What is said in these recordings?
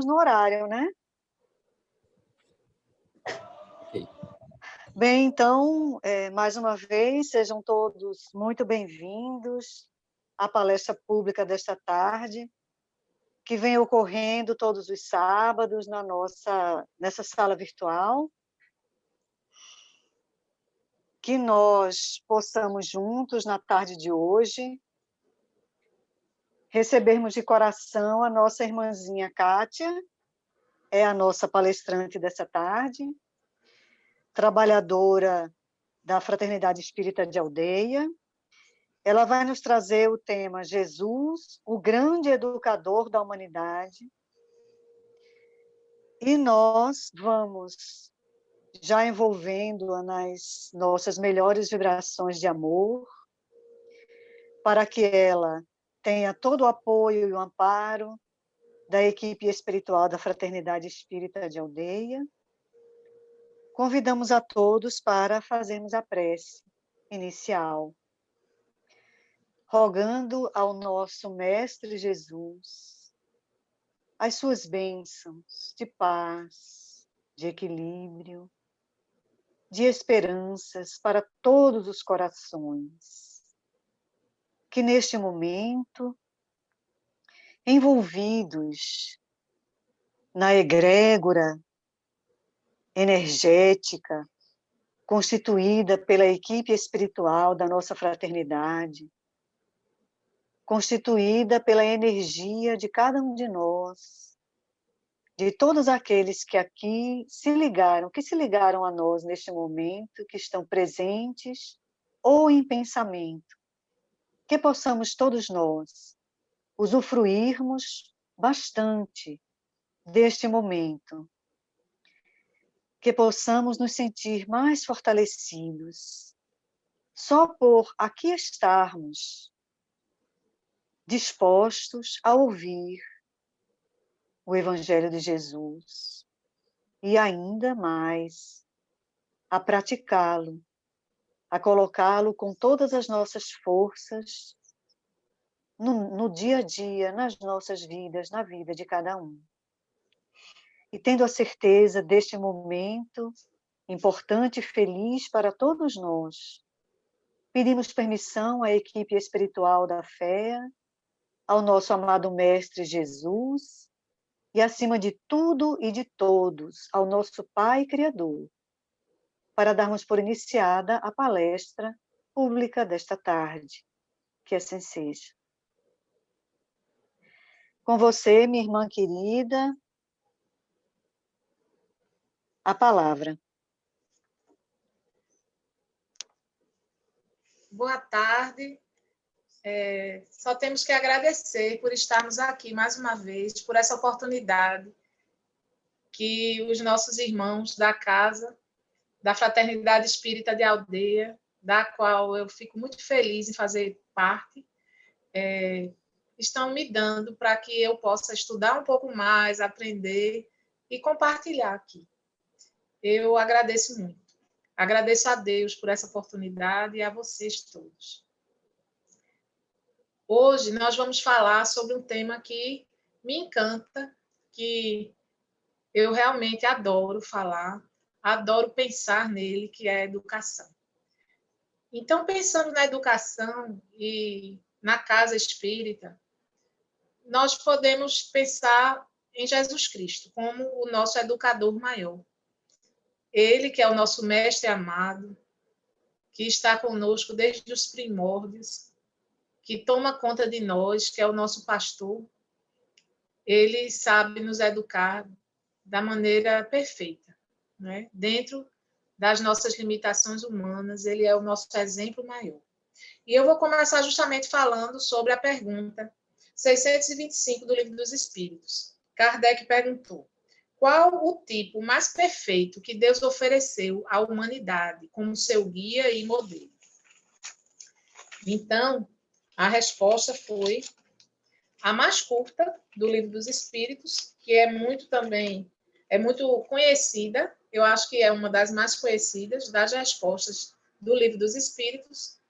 no horário, né? Ok. Bem, então, mais uma vez, sejam todos muito bem-vindos à palestra pública desta tarde, que vem ocorrendo todos os sábados nessa sala virtual. Que nós possamos juntos, na tarde de hoje, recebermos de coração a nossa irmãzinha Kátia, é a nossa palestrante dessa tarde, trabalhadora da Fraternidade Espírita de Aldeia. Ela vai nos trazer o tema Jesus, o grande educador da humanidade. E nós vamos já envolvendo-a nas nossas melhores vibrações de amor, para que ela tenha todo o apoio e o amparo da equipe espiritual da Fraternidade Espírita de Aldeia. Convidamos a todos para fazermos a prece inicial, rogando ao nosso Mestre Jesus as suas bênçãos de paz, de equilíbrio, de esperanças para todos os corações, que neste momento, envolvidos na egrégora energética constituída pela equipe espiritual da nossa fraternidade, constituída pela energia de cada um de nós, de todos aqueles que aqui se ligaram a nós neste momento, que estão presentes ou em pensamento, que possamos todos nós usufruirmos bastante deste momento, que possamos nos sentir mais fortalecidos, só por aqui estarmos dispostos a ouvir o Evangelho de Jesus e ainda mais a praticá-lo, a colocá-lo com todas as nossas forças no dia a dia, nas nossas vidas, na vida de cada um. E tendo a certeza deste momento importante e feliz para todos nós, pedimos permissão à equipe espiritual da fé, ao nosso amado Mestre Jesus e, acima de tudo e de todos, ao nosso Pai Criador, para darmos por iniciada a palestra pública desta tarde. Que assim seja. Com você, minha irmã querida, a palavra. Boa tarde. Só temos que agradecer por estarmos aqui mais uma vez, por essa oportunidade que os nossos irmãos da casa, da Fraternidade Espírita de Aldeia, da qual eu fico muito feliz em fazer parte, estão me dando para que eu possa estudar um pouco mais, aprender e compartilhar aqui. Eu agradeço muito. Agradeço a Deus por essa oportunidade e a vocês todos. Hoje nós vamos falar sobre um tema que me encanta, que eu realmente adoro falar, adoro pensar nele, que é a educação. Então, pensando na educação e na casa espírita, nós podemos pensar em Jesus Cristo como o nosso educador maior. Ele que é o nosso mestre amado, que está conosco desde os primórdios, que toma conta de nós, que é o nosso pastor. Ele sabe nos educar da maneira perfeita, né? Dentro das nossas limitações humanas, ele é o nosso exemplo maior. E eu vou começar justamente falando sobre a pergunta 625 do Livro dos Espíritos. Kardec perguntou: qual o tipo mais perfeito que Deus ofereceu à humanidade como seu guia e modelo? Então, a resposta foi a mais curta do Livro dos Espíritos, que é muito conhecida, eu acho que é uma das mais conhecidas das respostas do Livro dos Espíritos,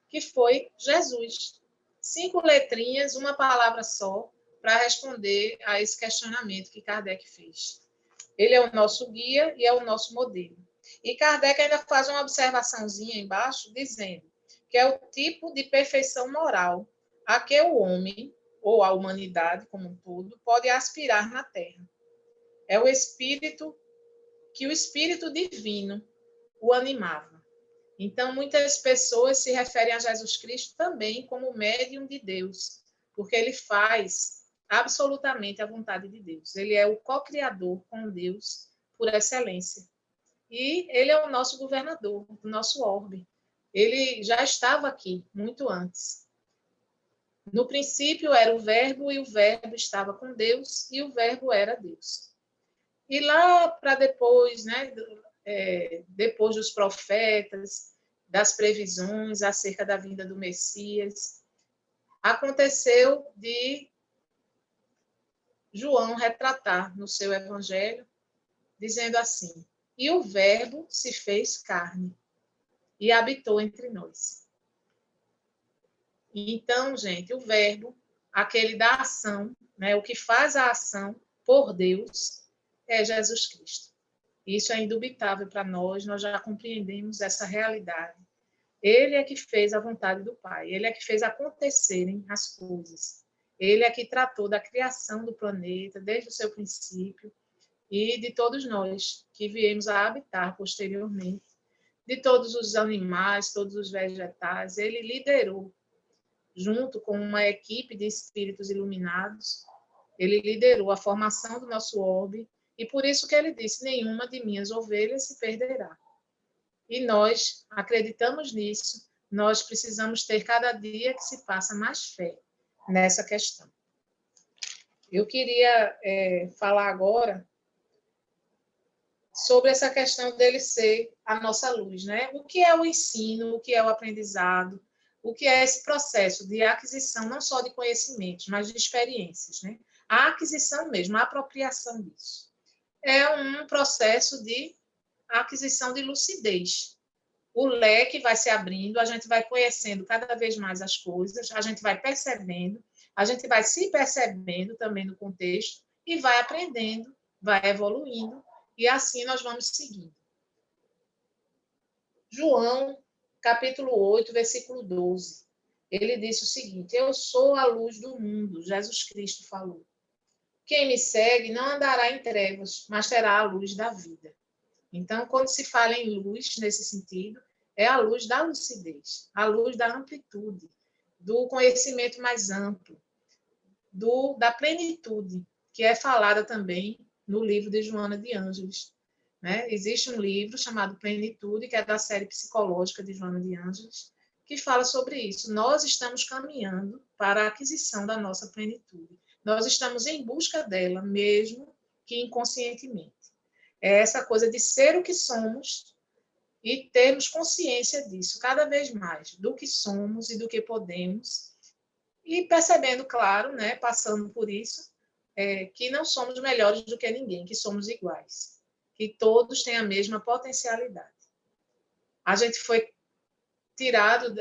que foi Jesus. 5 letrinhas, uma palavra só, para responder a esse questionamento que Kardec fez. Ele é o nosso guia e é o nosso modelo. E Kardec ainda faz uma observaçãozinha embaixo, dizendo que é o tipo de perfeição moral a que o homem, ou a humanidade como um todo, pode aspirar na Terra. É o espírito que o espírito divino o animava. Então, muitas pessoas se referem a Jesus Cristo também como médium de Deus, porque ele faz absolutamente a vontade de Deus. Ele é o co-criador com Deus por excelência. E ele é o nosso governador, o nosso orbe. Ele já estava aqui muito antes. No princípio era o Verbo, e o Verbo estava com Deus, e o Verbo era Deus. E lá para depois, né, depois dos profetas, das previsões acerca da vinda do Messias, aconteceu de João retratar no seu evangelho, dizendo assim: e o Verbo se fez carne e habitou entre nós. Então, gente, o Verbo, aquele da ação, né, o que faz a ação por Deus, é Jesus Cristo. Isso é indubitável para nós, nós já compreendemos essa realidade. Ele é que fez a vontade do Pai, ele é que fez acontecerem as coisas. Ele é que tratou da criação do planeta desde o seu princípio e de todos nós que viemos a habitar posteriormente, de todos os animais, todos os vegetais. Ele liderou, junto com uma equipe de espíritos iluminados, ele liderou a formação do nosso orbe, e por isso que ele disse: nenhuma de minhas ovelhas se perderá. E nós acreditamos nisso, nós precisamos ter cada dia que se passa mais fé nessa questão. Eu queria falar agora sobre essa questão dele ser a nossa luz, né? O que é o ensino, o que é o aprendizado, o que é esse processo de aquisição não só de conhecimentos, mas de experiências, né? A aquisição mesmo, a apropriação disso. É um processo de aquisição de lucidez. O leque vai se abrindo, a gente vai conhecendo cada vez mais as coisas, a gente vai percebendo, a gente vai se percebendo também no contexto e vai aprendendo, vai evoluindo, e assim nós vamos seguindo. João, capítulo 8, versículo 12. Ele disse o seguinte: eu sou a luz do mundo, Jesus Cristo falou. Quem me segue não andará em trevas, mas terá a luz da vida. Então, quando se fala em luz, nesse sentido, é a luz da lucidez, a luz da amplitude, do conhecimento mais amplo, da plenitude, que é falada também no livro de Joana de Ângeles. Né? Existe um livro chamado Plenitude, que é da série psicológica de Joana de Ângeles, que fala sobre isso. Nós estamos caminhando para a aquisição da nossa plenitude. Nós estamos em busca dela, mesmo que inconscientemente. É essa coisa de ser o que somos e termos consciência disso cada vez mais, do que somos e do que podemos, e percebendo, claro, né, passando por isso, que não somos melhores do que ninguém, que somos iguais, que todos têm a mesma potencialidade. A gente foi tirado,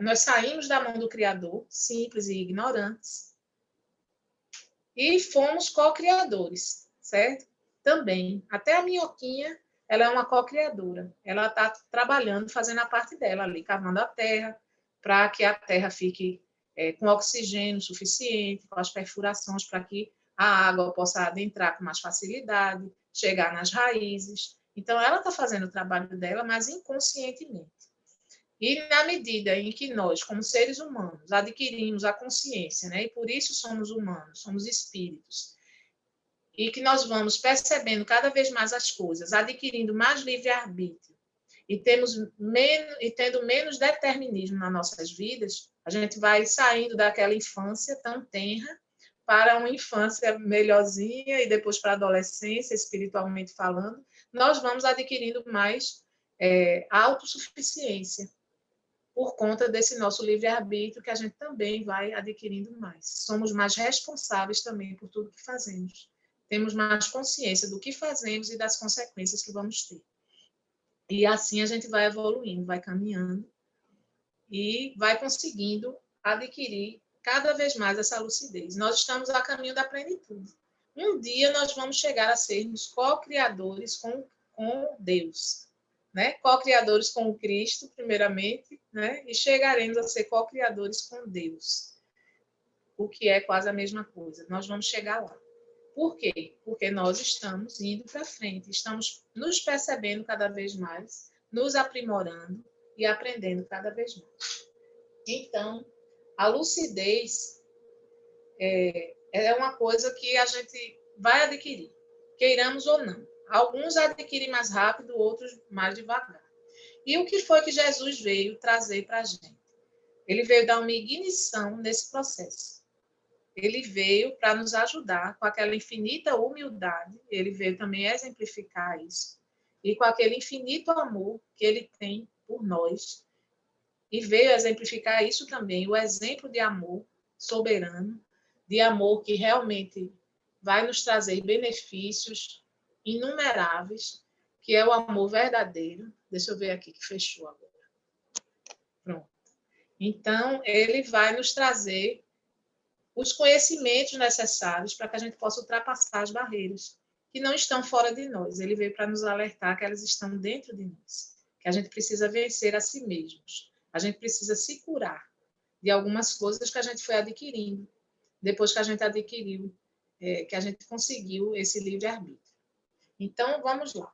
nós saímos da mão do Criador, simples e ignorantes, e fomos co-criadores, certo? Também. Até a minhoquinha, ela é uma co-criadora. Ela está trabalhando, fazendo a parte dela ali, cavando a terra, para que a terra fique com oxigênio suficiente, com as perfurações, para que a água possa adentrar com mais facilidade, chegar nas raízes. Então, ela está fazendo o trabalho dela, mas inconscientemente. E na medida em que nós, como seres humanos, adquirimos a consciência, né, e por isso somos humanos, somos espíritos, e que nós vamos percebendo cada vez mais as coisas, adquirindo mais livre-arbítrio e tendo menos determinismo nas nossas vidas, a gente vai saindo daquela infância tão tenra para uma infância melhorzinha e depois para a adolescência, espiritualmente falando, nós vamos adquirindo mais autossuficiência por conta desse nosso livre-arbítrio que a gente também vai adquirindo mais. Somos mais responsáveis também por tudo que fazemos. Temos mais consciência do que fazemos e das consequências que vamos ter. E assim a gente vai evoluindo, vai caminhando e vai conseguindo adquirir cada vez mais essa lucidez. Nós estamos a caminho da plenitude. Um dia nós vamos chegar a sermos co-criadores com Deus, né? Co-criadores com o Cristo, primeiramente, né? E chegaremos a ser co-criadores com Deus, o que é quase a mesma coisa. Nós vamos chegar lá. Por quê? Porque nós estamos indo para frente, estamos nos percebendo cada vez mais, nos aprimorando e aprendendo cada vez mais. Então, a lucidez é uma coisa que a gente vai adquirir, queiramos ou não. Alguns adquirem mais rápido, outros mais devagar. E o que foi que Jesus veio trazer para a gente? Ele veio dar uma ignição nesse processo. Ele veio para nos ajudar com aquela infinita humildade, ele veio também exemplificar isso, e com aquele infinito amor que ele tem por nós, e veio exemplificar isso também, o exemplo de amor soberano, de amor que realmente vai nos trazer benefícios inumeráveis, que é o amor verdadeiro. Deixa eu ver aqui que fechou agora. Pronto. Então, ele vai nos trazer os conhecimentos necessários para que a gente possa ultrapassar as barreiras que não estão fora de nós. Ele veio para nos alertar que elas estão dentro de nós, que a gente precisa vencer a si mesmos. A gente precisa se curar de algumas coisas que a gente foi adquirindo, depois que a gente adquiriu, que a gente conseguiu esse livre-arbítrio. Então, vamos lá.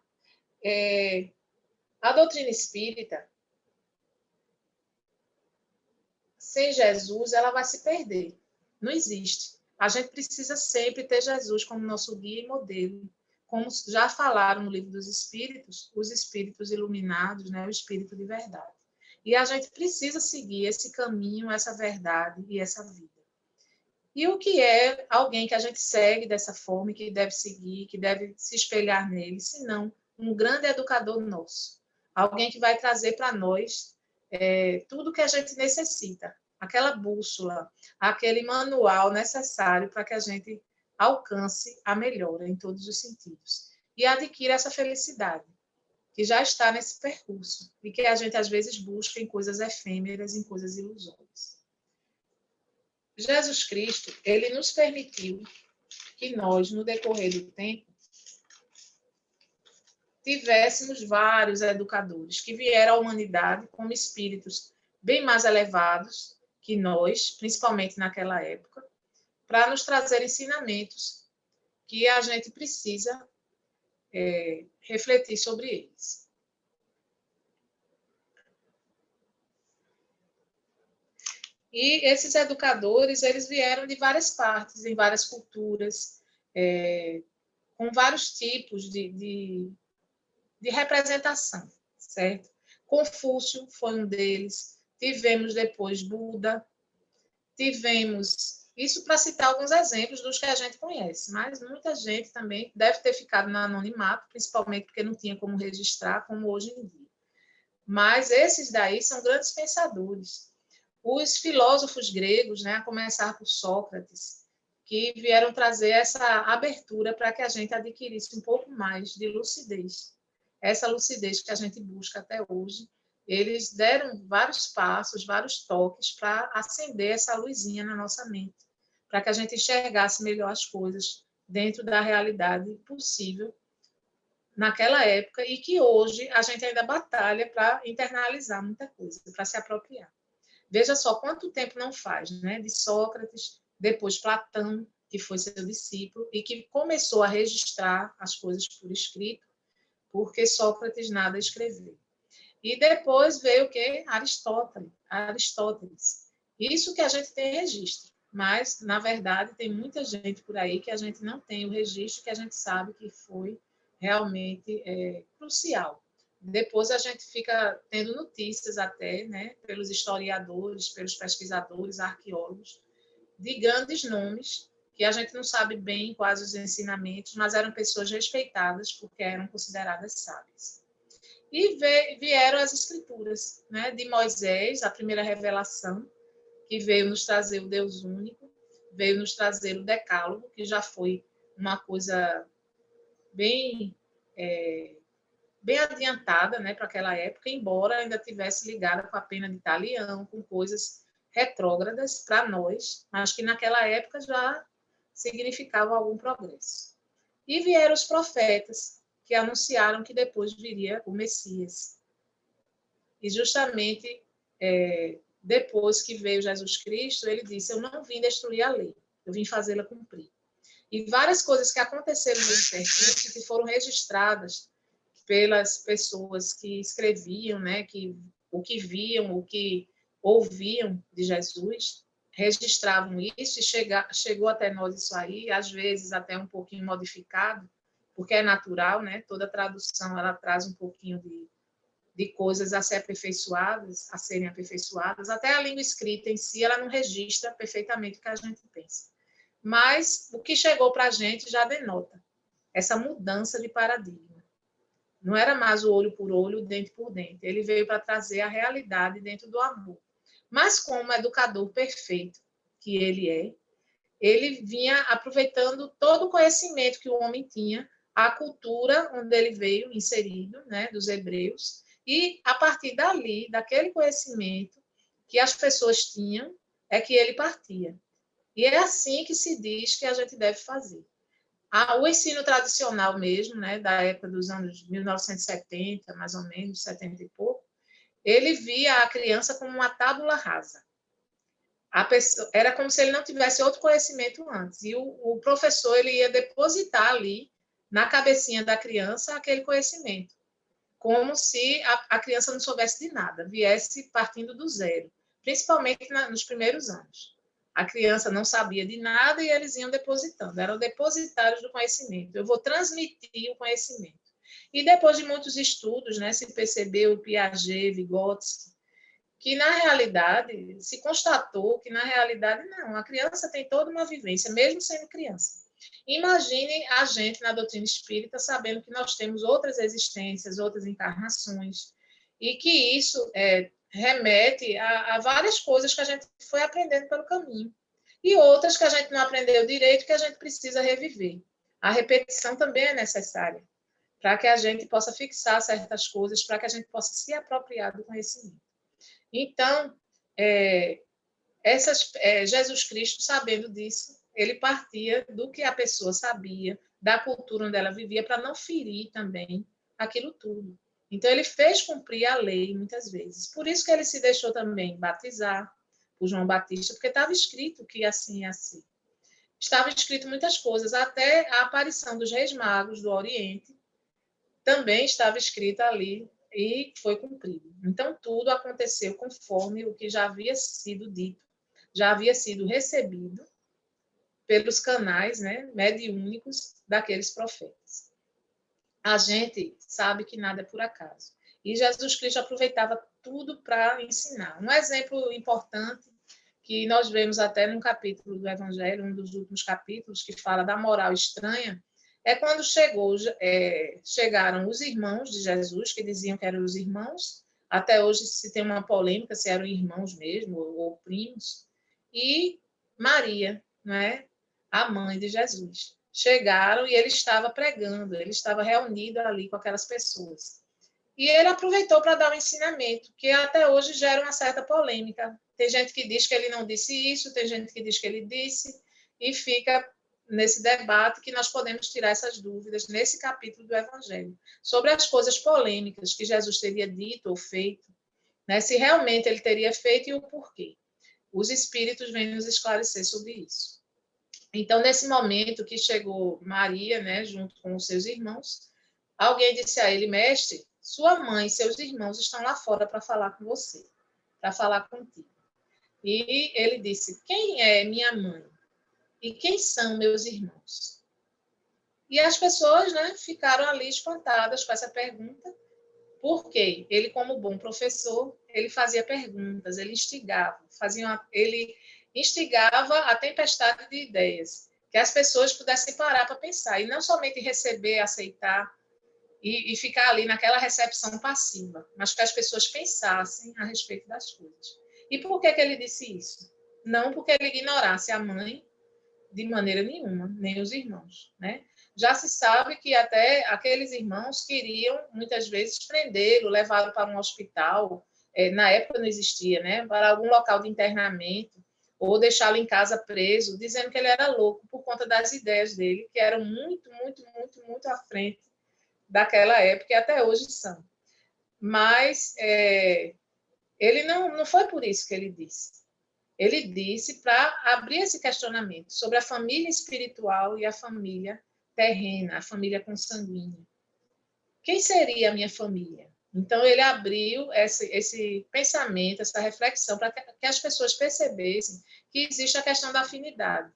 A doutrina espírita, sem Jesus, ela vai se perder. Não existe. A gente precisa sempre ter Jesus como nosso guia e modelo. Como já falaram no Livro dos Espíritos, os espíritos iluminados, né, o espírito de verdade. E a gente precisa seguir esse caminho, essa verdade e essa vida. E o que é alguém que a gente segue dessa forma e que deve seguir, que deve se espelhar nele, senão um grande educador nosso. Alguém que vai trazer para nós tudo que a gente necessita. Aquela bússola, aquele manual necessário para que a gente alcance a melhora em todos os sentidos. E adquira essa felicidade, que já está nesse percurso, e que a gente às vezes busca em coisas efêmeras, em coisas ilusórias. Jesus Cristo, ele nos permitiu que nós, no decorrer do tempo, tivéssemos vários educadores que vieram à humanidade como espíritos bem mais elevados que nós, principalmente naquela época, para nos trazer ensinamentos que a gente precisa refletir sobre eles. E esses educadores, eles vieram de várias partes, em várias culturas, com vários tipos de representação, certo? Confúcio foi um deles, tivemos depois Buda, tivemos, isso para citar alguns exemplos dos que a gente conhece, mas muita gente também deve ter ficado no anonimato, principalmente porque não tinha como registrar, como hoje em dia. Mas esses daí são grandes pensadores. Os filósofos gregos, né, a começar por Sócrates, que vieram trazer essa abertura para que a gente adquirisse um pouco mais de lucidez. Essa lucidez que a gente busca até hoje, eles deram vários passos, vários toques para acender essa luzinha na nossa mente, para que a gente enxergasse melhor as coisas dentro da realidade possível naquela época e que hoje a gente ainda batalha para internalizar muita coisa, para se apropriar. Veja só quanto tempo não faz, né? De Sócrates, depois Platão, que foi seu discípulo e que começou a registrar as coisas por escrito, porque Sócrates nada escreveu. E depois veio o quê? Aristóteles. Isso que a gente tem registro, mas, na verdade, tem muita gente por aí que a gente não tem o registro, que a gente sabe que foi realmente crucial. Depois a gente fica tendo notícias até, né, pelos historiadores, pelos pesquisadores, arqueólogos, de grandes nomes que a gente não sabe bem quais os ensinamentos, mas eram pessoas respeitadas porque eram consideradas sábias. E vieram as escrituras, né, de Moisés, a primeira revelação, que veio nos trazer o Deus único, veio nos trazer o Decálogo, que já foi uma coisa bem adiantada, né, para aquela época, embora ainda tivesse ligada com a pena de talião, com coisas retrógradas para nós, mas que naquela época já significavam algum progresso. E vieram os profetas, que anunciaram que depois viria o Messias. E justamente depois que veio Jesus Cristo, ele disse: eu não vim destruir a lei, eu vim fazê-la cumprir. E várias coisas que aconteceram nesse percurso, que foram registradas pelas pessoas que escreviam, né, o que viam, o que ouviam de Jesus, registravam isso e chegou até nós isso aí, às vezes até um pouquinho modificado, porque é natural, né? Toda tradução ela traz um pouquinho de coisas a serem aperfeiçoadas. Até a língua escrita em si, ela não registra perfeitamente o que a gente pensa. Mas o que chegou para a gente já denota essa mudança de paradigma. Não era mais o olho por olho, o dente por dente. Ele veio para trazer a realidade dentro do amor. Mas como educador perfeito que ele vinha aproveitando todo o conhecimento que o homem tinha, a cultura onde ele veio inserido, né, dos hebreus, e a partir dali, daquele conhecimento que as pessoas tinham, é que ele partia. E é assim que se diz que a gente deve fazer. O ensino tradicional mesmo, né, da época dos anos 1970, mais ou menos, 70 e pouco, ele via a criança como uma tábula rasa. Era como se ele não tivesse outro conhecimento antes. E o professor ele ia depositar ali, na cabecinha da criança, aquele conhecimento. Como se a criança não soubesse de nada, viesse partindo do zero. Principalmente nos primeiros anos. A criança não sabia de nada e eles iam depositando. Eram depositários do conhecimento. Eu vou transmitir o conhecimento. E depois de muitos estudos, né, se percebeu Piaget, Vygotsky, que na realidade se constatou que na realidade não, a criança tem toda uma vivência, mesmo sendo criança. Imagine a gente na doutrina espírita sabendo que nós temos outras existências, outras encarnações, e que isso remete a várias coisas que a gente foi aprendendo pelo caminho, e outras que a gente não aprendeu direito, que a gente precisa reviver. A repetição também é necessária, para que a gente possa fixar certas coisas, para que a gente possa se apropriar do conhecimento. Então, Jesus Cristo, sabendo disso, ele partia do que a pessoa sabia, da cultura onde ela vivia, para não ferir também aquilo tudo. Então, ele fez cumprir a lei muitas vezes. Por isso que ele se deixou também batizar por João Batista, porque estava escrito que assim é assim. Estava escrito muitas coisas, até a aparição dos reis magos do Oriente também estava escrita ali e foi cumprido. Então, tudo aconteceu conforme o que já havia sido dito, já havia sido recebido pelos canais, né, mediúnicos daqueles profetas. A gente sabe que nada é por acaso. E Jesus Cristo aproveitava tudo para ensinar. Um exemplo importante que nós vemos até num capítulo do Evangelho, um dos últimos capítulos, que fala da moral estranha, é quando chegaram os irmãos de Jesus, que diziam que eram os irmãos, até hoje se tem uma polêmica se eram irmãos mesmo, ou primos, e Maria, não é? A mãe de Jesus. Chegaram e ele estava pregando, ele estava reunido ali com aquelas pessoas. E ele aproveitou para dar um ensinamento, que até hoje gera uma certa polêmica. Tem gente que diz que ele não disse isso, tem gente que diz que ele disse, e fica nesse debate que nós podemos tirar essas dúvidas nesse capítulo do Evangelho, sobre as coisas polêmicas que Jesus teria dito ou feito, né? Se realmente ele teria feito e o porquê. Os espíritos vêm nos esclarecer sobre isso. Então, nesse momento que chegou Maria, né, junto com os seus irmãos, alguém disse a ele: mestre, sua mãe e seus irmãos estão lá fora para falar com você, para falar contigo. E ele disse: quem é minha mãe? E quem são meus irmãos? E as pessoas, né, ficaram ali espantadas com essa pergunta, porque ele, como bom professor, ele fazia perguntas, ele instigava a tempestade de ideias, que as pessoas pudessem parar para pensar, e não somente receber, aceitar, e ficar ali naquela recepção passiva, mas que as pessoas pensassem a respeito das coisas. E por que ele disse isso? Não porque ele ignorasse a mãe de maneira nenhuma, nem os irmãos, né? Já se sabe que até aqueles irmãos queriam, muitas vezes, prendê-lo, levá-lo para um hospital, na época não existia, né? Para algum local de internamento, ou deixá-lo em casa preso, dizendo que ele era louco por conta das ideias dele, que eram muito, muito, muito, muito à frente daquela época e até hoje são. Mas ele não foi por isso que ele disse. Ele disse para abrir esse questionamento sobre a família espiritual e a família terrena, a família consanguínea. Quem seria a minha família? Então, ele abriu esse pensamento, essa reflexão, para que as pessoas percebessem que existe a questão da afinidade.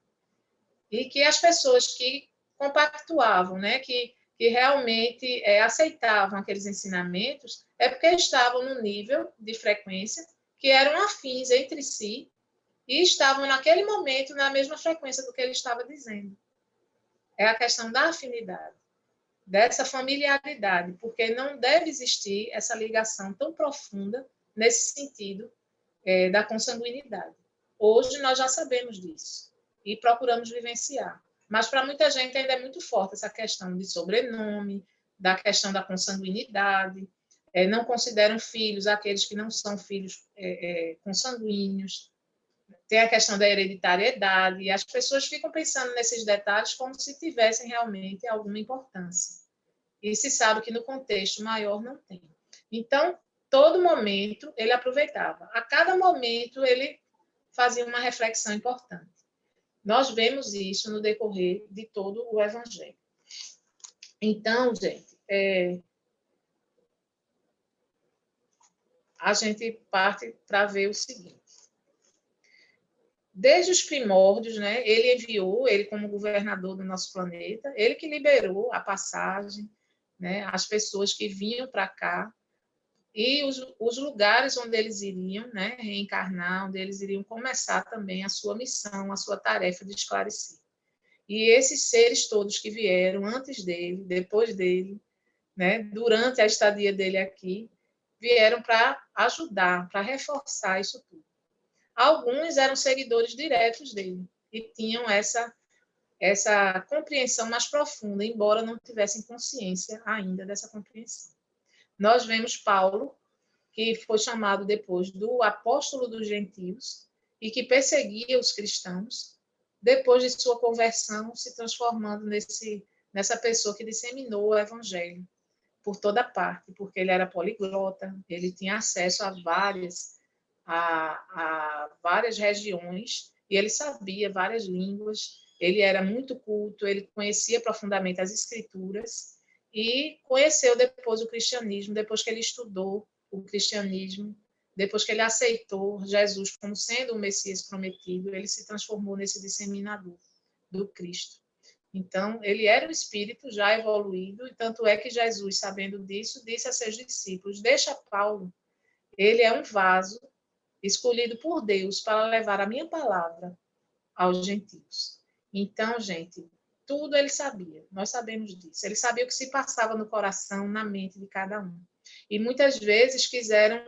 E que as pessoas que compactuavam, né, que realmente aceitavam aqueles ensinamentos, é porque estavam no nível de frequência que eram afins entre si e estavam, naquele momento, na mesma frequência do que ele estava dizendo. É a questão da afinidade, dessa familiaridade, porque não deve existir essa ligação tão profunda nesse sentido da consanguinidade. Hoje nós já sabemos disso e procuramos vivenciar. Mas para muita gente ainda é muito forte essa questão de sobrenome, da questão da consanguinidade, não consideram filhos aqueles que não são filhos consanguíneos. Tem a questão da hereditariedade, e as pessoas ficam pensando nesses detalhes como se tivessem realmente alguma importância. E se sabe que no contexto maior não tem. Então, todo momento ele aproveitava. A cada momento ele fazia uma reflexão importante. Nós vemos isso no decorrer de todo o Evangelho. Então, gente, a gente parte para ver o seguinte. Desde os primórdios, né, ele enviou, ele como governador do nosso planeta, ele que liberou a passagem, né, as pessoas que vinham para cá, e os lugares onde eles iriam, né, reencarnar, onde eles iriam começar também a sua missão, a sua tarefa de esclarecer. E esses seres todos que vieram antes dele, depois dele, né, durante a estadia dele aqui, vieram para ajudar, para reforçar isso tudo. Alguns eram seguidores diretos dele e tinham essa compreensão mais profunda, embora não tivessem consciência ainda dessa compreensão. Nós vemos Paulo, que foi chamado depois do apóstolo dos gentios e que perseguia os cristãos, depois de sua conversão, se transformando nessa pessoa que disseminou o evangelho por toda parte, porque ele era poliglota, ele tinha acesso a várias regiões e ele sabia várias línguas, ele era muito culto, ele conhecia profundamente as escrituras e conheceu depois o cristianismo, depois que ele estudou o cristianismo, depois que ele aceitou Jesus como sendo o Messias prometido, ele se transformou nesse disseminador do Cristo. Então, ele era um espírito já evoluído, e tanto é que Jesus, sabendo disso, disse a seus discípulos, deixa Paulo, ele é um vaso escolhido por Deus para levar a minha palavra aos gentios. Então, gente, tudo ele sabia, nós sabemos disso. Ele sabia o que se passava no coração, na mente de cada um. E muitas vezes quiseram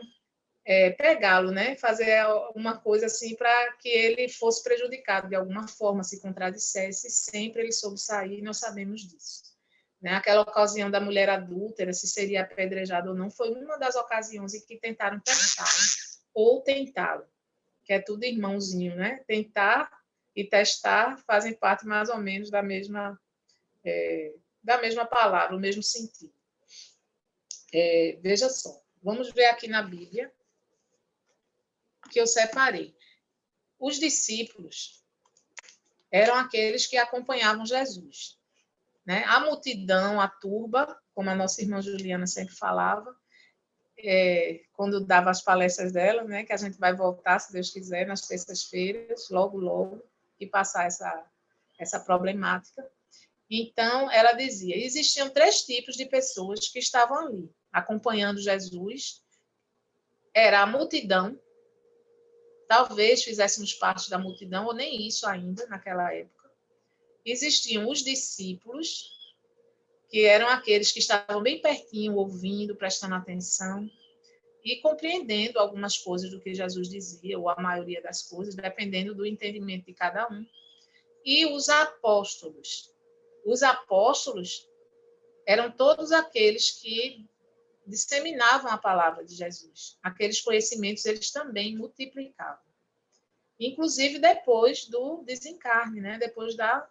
pegá-lo, né? Fazer uma coisa assim para que ele fosse prejudicado de alguma forma, se contradissesse, sempre ele soube sair, nós sabemos disso. Né? Aquela ocasião da mulher adúltera, se seria apedrejado ou não, foi uma das ocasiões em que tentaram testá-lo, ou tentá-lo, que é tudo irmãozinho, né? Tentar e testar fazem parte mais ou menos da mesma palavra, o mesmo sentido. Veja só, vamos ver aqui na Bíblia que eu separei. Os discípulos eram aqueles que acompanhavam Jesus. Né? A multidão, a turba, como a nossa irmã Juliana sempre falava, quando dava as palestras dela, né, que a gente vai voltar, se Deus quiser, nas terças-feiras, logo, e passar essa problemática. Então, ela dizia, existiam 3 tipos de pessoas que estavam ali, acompanhando Jesus. Era a multidão, talvez fizéssemos parte da multidão, ou nem isso ainda, naquela época. Existiam os discípulos, que eram aqueles que estavam bem pertinho, ouvindo, prestando atenção e compreendendo algumas coisas do que Jesus dizia, ou a maioria das coisas, dependendo do entendimento de cada um. E os apóstolos. Os apóstolos eram todos aqueles que disseminavam a palavra de Jesus. Aqueles conhecimentos eles também multiplicavam. Inclusive depois do desencarne, né? Depois da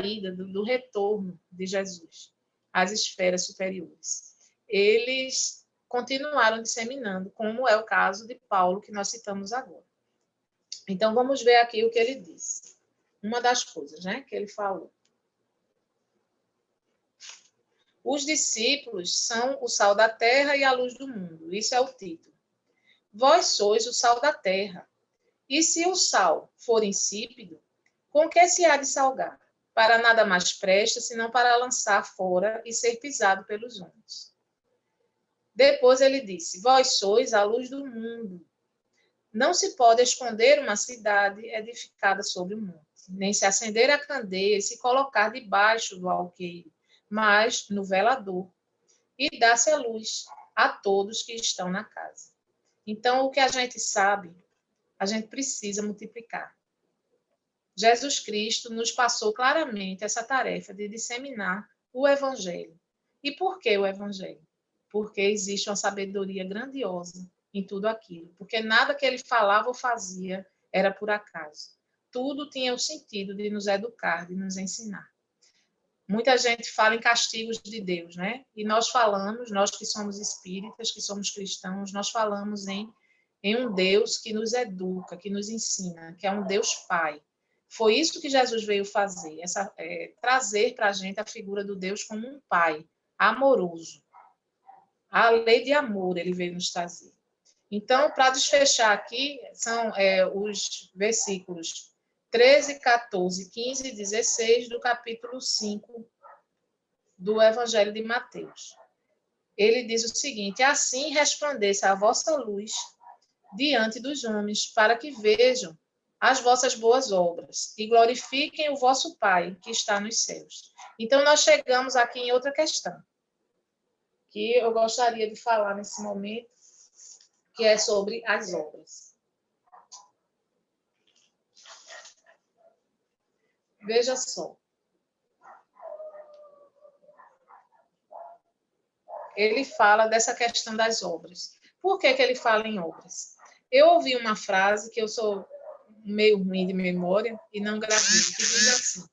ida, do retorno de Jesus às esferas superiores. Eles continuaram disseminando, como é o caso de Paulo, que nós citamos agora. Então, vamos ver aqui o que ele disse. Uma das coisas, né, que ele falou. Os discípulos são o sal da terra e a luz do mundo. Isso é o título. Vós sois o sal da terra. E se o sal for insípido, com que se há de salgar? Para nada mais presta, senão para lançar fora e ser pisado pelos homens. Depois ele disse, vós sois a luz do mundo. Não se pode esconder uma cidade edificada sobre o monte, nem se acender a candeia e se colocar debaixo do alqueire, mas no velador, e dá-se a luz a todos que estão na casa. Então, o que a gente sabe, a gente precisa multiplicar. Jesus Cristo nos passou claramente essa tarefa de disseminar o Evangelho. E por que o Evangelho? Porque existe uma sabedoria grandiosa em tudo aquilo. Porque nada que ele falava ou fazia era por acaso. Tudo tinha o sentido de nos educar, de nos ensinar. Muita gente fala em castigos de Deus, né? E nós falamos, nós que somos espíritas, que somos cristãos, nós falamos em um Deus que nos educa, que nos ensina, que é um Deus Pai. Foi isso que Jesus veio fazer, trazer para a gente a figura do Deus como um pai amoroso. A lei de amor ele veio nos trazer. Então, para desfechar aqui, são os versículos 13, 14, 15 e 16 do capítulo 5 do Evangelho de Mateus. Ele diz o seguinte, assim resplandeça a vossa luz diante dos homens, para que vejam as vossas boas obras e glorifiquem o vosso Pai que está nos céus. Então, nós chegamos aqui em outra questão, que eu gostaria de falar nesse momento, que é sobre as obras. Veja só. Ele fala dessa questão das obras. Por que ele fala em obras? Eu ouvi uma frase que eu sou meio ruim de memória e não gravei, que diz assim,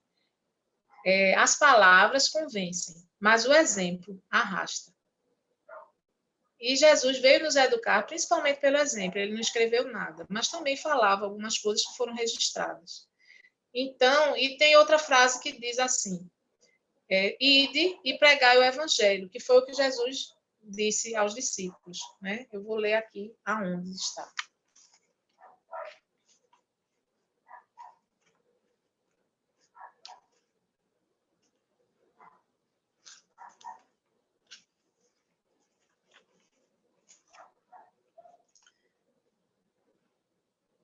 as palavras convencem, mas o exemplo arrasta. E Jesus veio nos educar, principalmente pelo exemplo. Ele não escreveu nada, mas também falava algumas coisas que foram registradas. Então, e tem outra frase que diz assim, ide e pregai o evangelho, que foi o que Jesus disse aos discípulos, né? Eu vou ler aqui aonde está.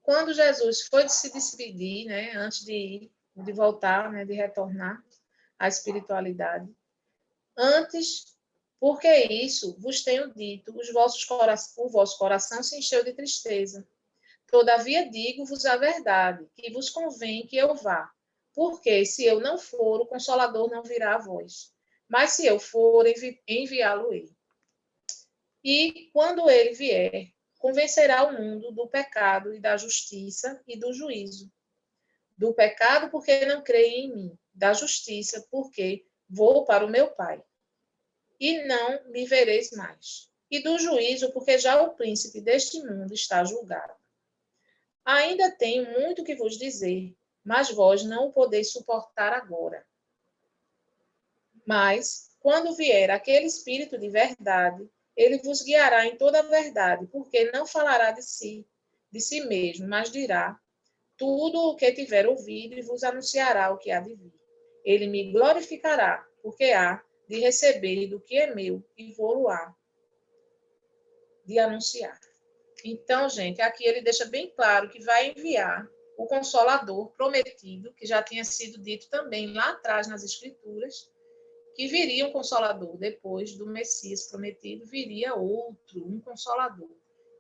Quando Jesus foi se despedir, né, antes de voltar, né, de retornar à espiritualidade, antes, porque isso vos tenho dito, o vosso coração se encheu de tristeza. Todavia digo-vos a verdade, que vos convém que eu vá, porque se eu não for, o Consolador não virá a vós. Mas se eu for, enviá-lo-ei. E quando ele vier, convencerá o mundo do pecado e da justiça e do juízo. Do pecado, porque não creem em mim. Da justiça, porque vou para o meu Pai. E não me vereis mais. E do juízo, porque já o príncipe deste mundo está julgado. Ainda tenho muito que vos dizer, mas vós não o podeis suportar agora. Mas, quando vier aquele Espírito de verdade, ele vos guiará em toda a verdade, porque não falará de si mesmo, mas dirá tudo o que tiver ouvido e vos anunciará o que há de vir. Ele me glorificará, porque há de receber do que é meu e vou-lo-á de anunciar. Então, gente, aqui ele deixa bem claro que vai enviar o Consolador prometido, que já tinha sido dito também lá atrás nas Escrituras, que viria um Consolador. Depois do Messias prometido, viria outro, um Consolador.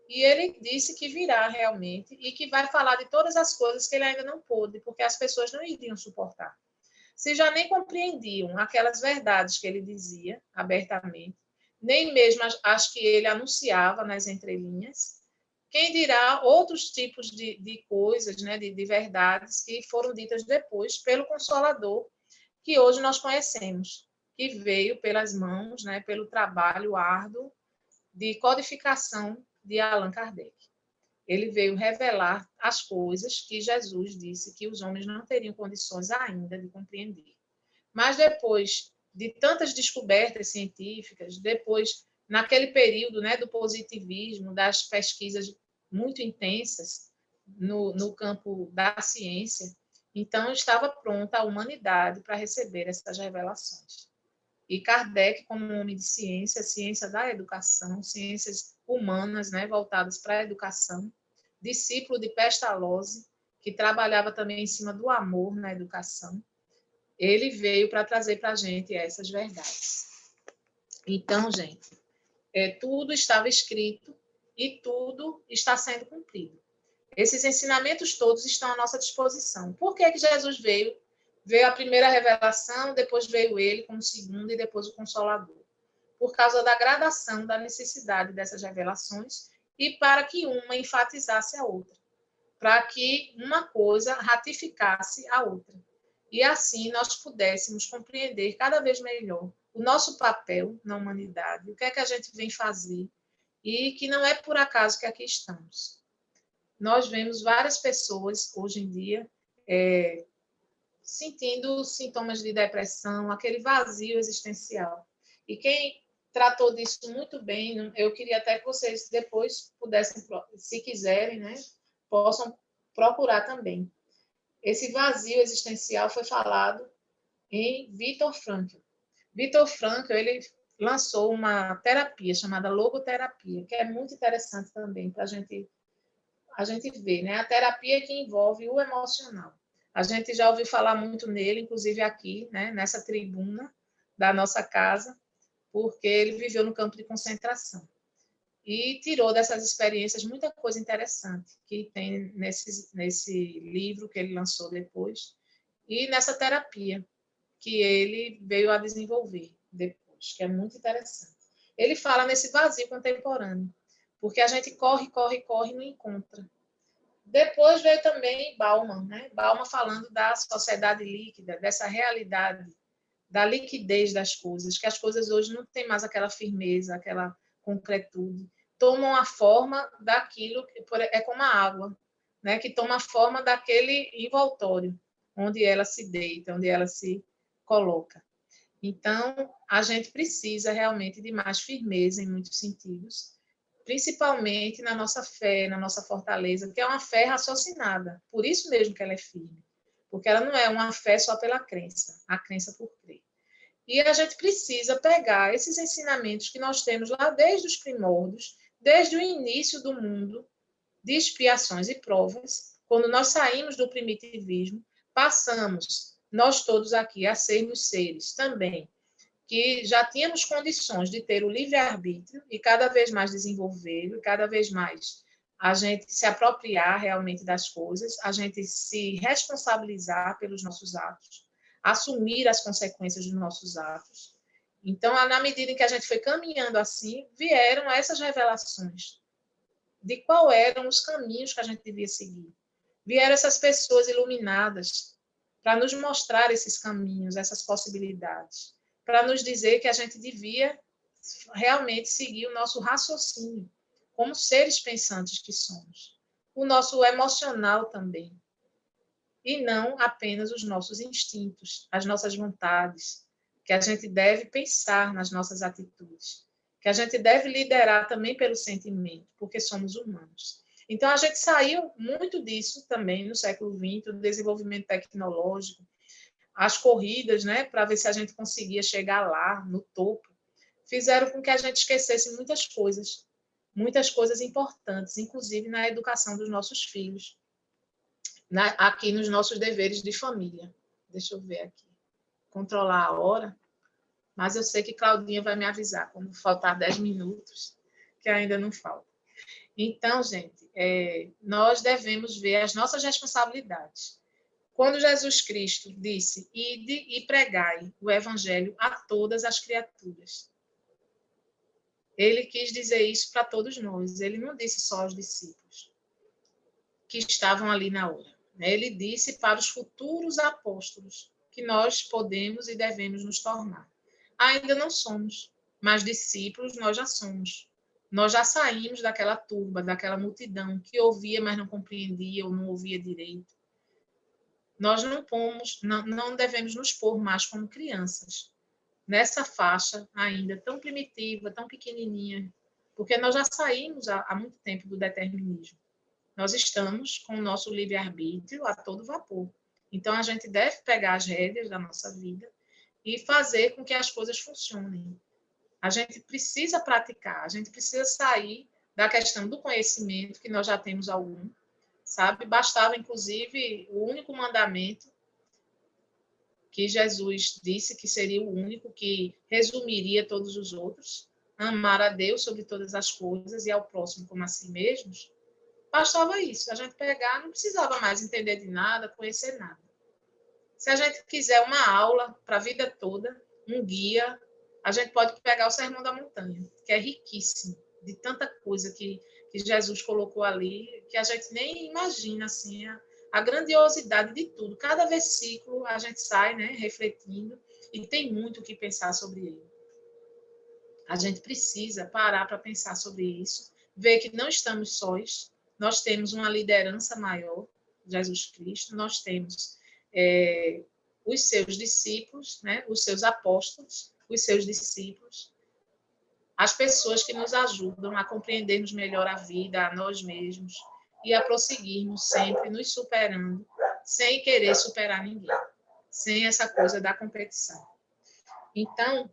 E ele disse que virá realmente e que vai falar de todas as coisas que ele ainda não pôde, porque as pessoas não iriam suportar. Se já nem compreendiam aquelas verdades que ele dizia abertamente, nem mesmo as que ele anunciava nas entrelinhas. Quem dirá outros tipos de coisas, né, de verdades que foram ditas depois pelo Consolador, que hoje nós conhecemos, que veio pelas mãos, né, pelo trabalho árduo de codificação de Allan Kardec. Ele veio revelar as coisas que Jesus disse que os homens não teriam condições ainda de compreender. Mas depois de tantas descobertas científicas, depois, naquele período, né, do positivismo, das pesquisas muito intensas no campo da ciência, então estava pronta a humanidade para receber essas revelações. E Kardec, como homem de ciência, ciência da educação, ciências humanas, né, voltadas para a educação, discípulo de Pestalozzi, que trabalhava também em cima do amor na educação, ele veio para trazer para a gente essas verdades. Então, gente, tudo estava escrito e tudo está sendo cumprido. Esses ensinamentos todos estão à nossa disposição. Por que Jesus veio? Veio a primeira revelação, depois veio ele como segundo e depois o Consolador. Por causa da gradação da necessidade dessas revelações e para que uma enfatizasse a outra, para que uma coisa ratificasse a outra. E assim nós pudéssemos compreender cada vez melhor o nosso papel na humanidade, o que é que a gente vem fazer e que não é por acaso que aqui estamos. Nós vemos várias pessoas hoje em dia sentindo sintomas de depressão, aquele vazio existencial. E quem tratou disso muito bem, eu queria até que vocês depois pudessem, se quiserem, né, possam procurar também. Esse vazio existencial foi falado em Viktor Frankl. Viktor Frankl, ele lançou uma terapia chamada logoterapia, que é muito interessante também para a gente ver, né? A terapia que envolve o emocional. A gente já ouviu falar muito nele, inclusive aqui, né, nessa tribuna da nossa casa, porque ele viveu no campo de concentração e tirou dessas experiências muita coisa interessante que tem nesse livro que ele lançou depois e nessa terapia que ele veio a desenvolver depois, que é muito interessante. Ele fala nesse vazio contemporâneo, porque a gente corre, corre, corre e não encontra. Depois veio também Bauman, né? Bauman falando da sociedade líquida, dessa realidade, da liquidez das coisas, que as coisas hoje não têm mais aquela firmeza, aquela concretude, tomam a forma daquilo, é como a água, né? Que toma a forma daquele envoltório, onde ela se deita, onde ela se coloca. Então, a gente precisa realmente de mais firmeza em muitos sentidos, principalmente na nossa fé, na nossa fortaleza, que é uma fé raciocinada. Por isso mesmo que ela é firme, porque ela não é uma fé só pela crença, a crença por crer. E a gente precisa pegar esses ensinamentos que nós temos lá desde os primórdios, desde o início do mundo, de expiações e provas, quando nós saímos do primitivismo, passamos, nós todos aqui, a sermos seres também que já tínhamos condições de ter o livre-arbítrio e cada vez mais desenvolvê-lo, e cada vez mais a gente se apropriar realmente das coisas, a gente se responsabilizar pelos nossos atos, assumir as consequências dos nossos atos. Então, na medida em que a gente foi caminhando assim, vieram essas revelações de qual eram os caminhos que a gente devia seguir. Vieram essas pessoas iluminadas para nos mostrar esses caminhos, essas possibilidades, para nos dizer que a gente devia realmente seguir o nosso raciocínio, como seres pensantes que somos. O nosso emocional também. E não apenas os nossos instintos, as nossas vontades, que a gente deve pensar nas nossas atitudes, que a gente deve liderar também pelo sentimento, porque somos humanos. Então, a gente saiu muito disso também no século XX, do desenvolvimento tecnológico, as corridas, né, para ver se a gente conseguia chegar lá, no topo, fizeram com que a gente esquecesse muitas coisas importantes, inclusive na educação dos nossos filhos, aqui nos nossos deveres de família. Deixa eu ver aqui. Controlar a hora. Mas eu sei que Claudinha vai me avisar quando faltar 10 minutos, que ainda não falta. Então, gente, nós devemos ver as nossas responsabilidades. Quando Jesus Cristo disse, ide e pregai o evangelho a todas as criaturas. ele quis dizer isso para todos nós. Ele não disse só aos discípulos que estavam ali na hora. Ele disse para os futuros apóstolos que nós podemos e devemos nos tornar. Ainda não somos, mas discípulos nós já somos. Nós já saímos daquela turba, daquela multidão que ouvia, mas não compreendia ou não ouvia direito. Nós não devemos nos pôr mais como crianças, nessa faixa ainda tão primitiva, tão pequenininha, porque nós já saímos há muito tempo do determinismo. Nós estamos com o nosso livre-arbítrio a todo vapor. Então, a gente deve pegar as rédeas da nossa vida e fazer com que as coisas funcionem. A gente precisa praticar, a gente precisa sair da questão do conhecimento, que nós já temos algum, sabe? Bastava, inclusive, o único mandamento que Jesus disse que seria o único que resumiria todos os outros, amar a Deus sobre todas as coisas e ao próximo como a si mesmos. Bastava isso, a gente pegar, não precisava mais entender de nada, conhecer nada. Se a gente quiser uma aula para a vida toda, um guia, a gente pode pegar o Sermão da Montanha, que é riquíssimo, de tanta coisa que Jesus colocou ali, que a gente nem imagina assim, a grandiosidade de tudo. Cada versículo a gente sai, né, refletindo, e tem muito o que pensar sobre ele. A gente precisa parar para pensar sobre isso, ver que não estamos sós, nós temos uma liderança maior, Jesus Cristo, nós temos os seus discípulos, né, os seus apóstolos, os seus discípulos, as pessoas que nos ajudam a compreendermos melhor a vida, a nós mesmos, e a prosseguirmos sempre nos superando, sem querer superar ninguém, sem essa coisa da competição. Então,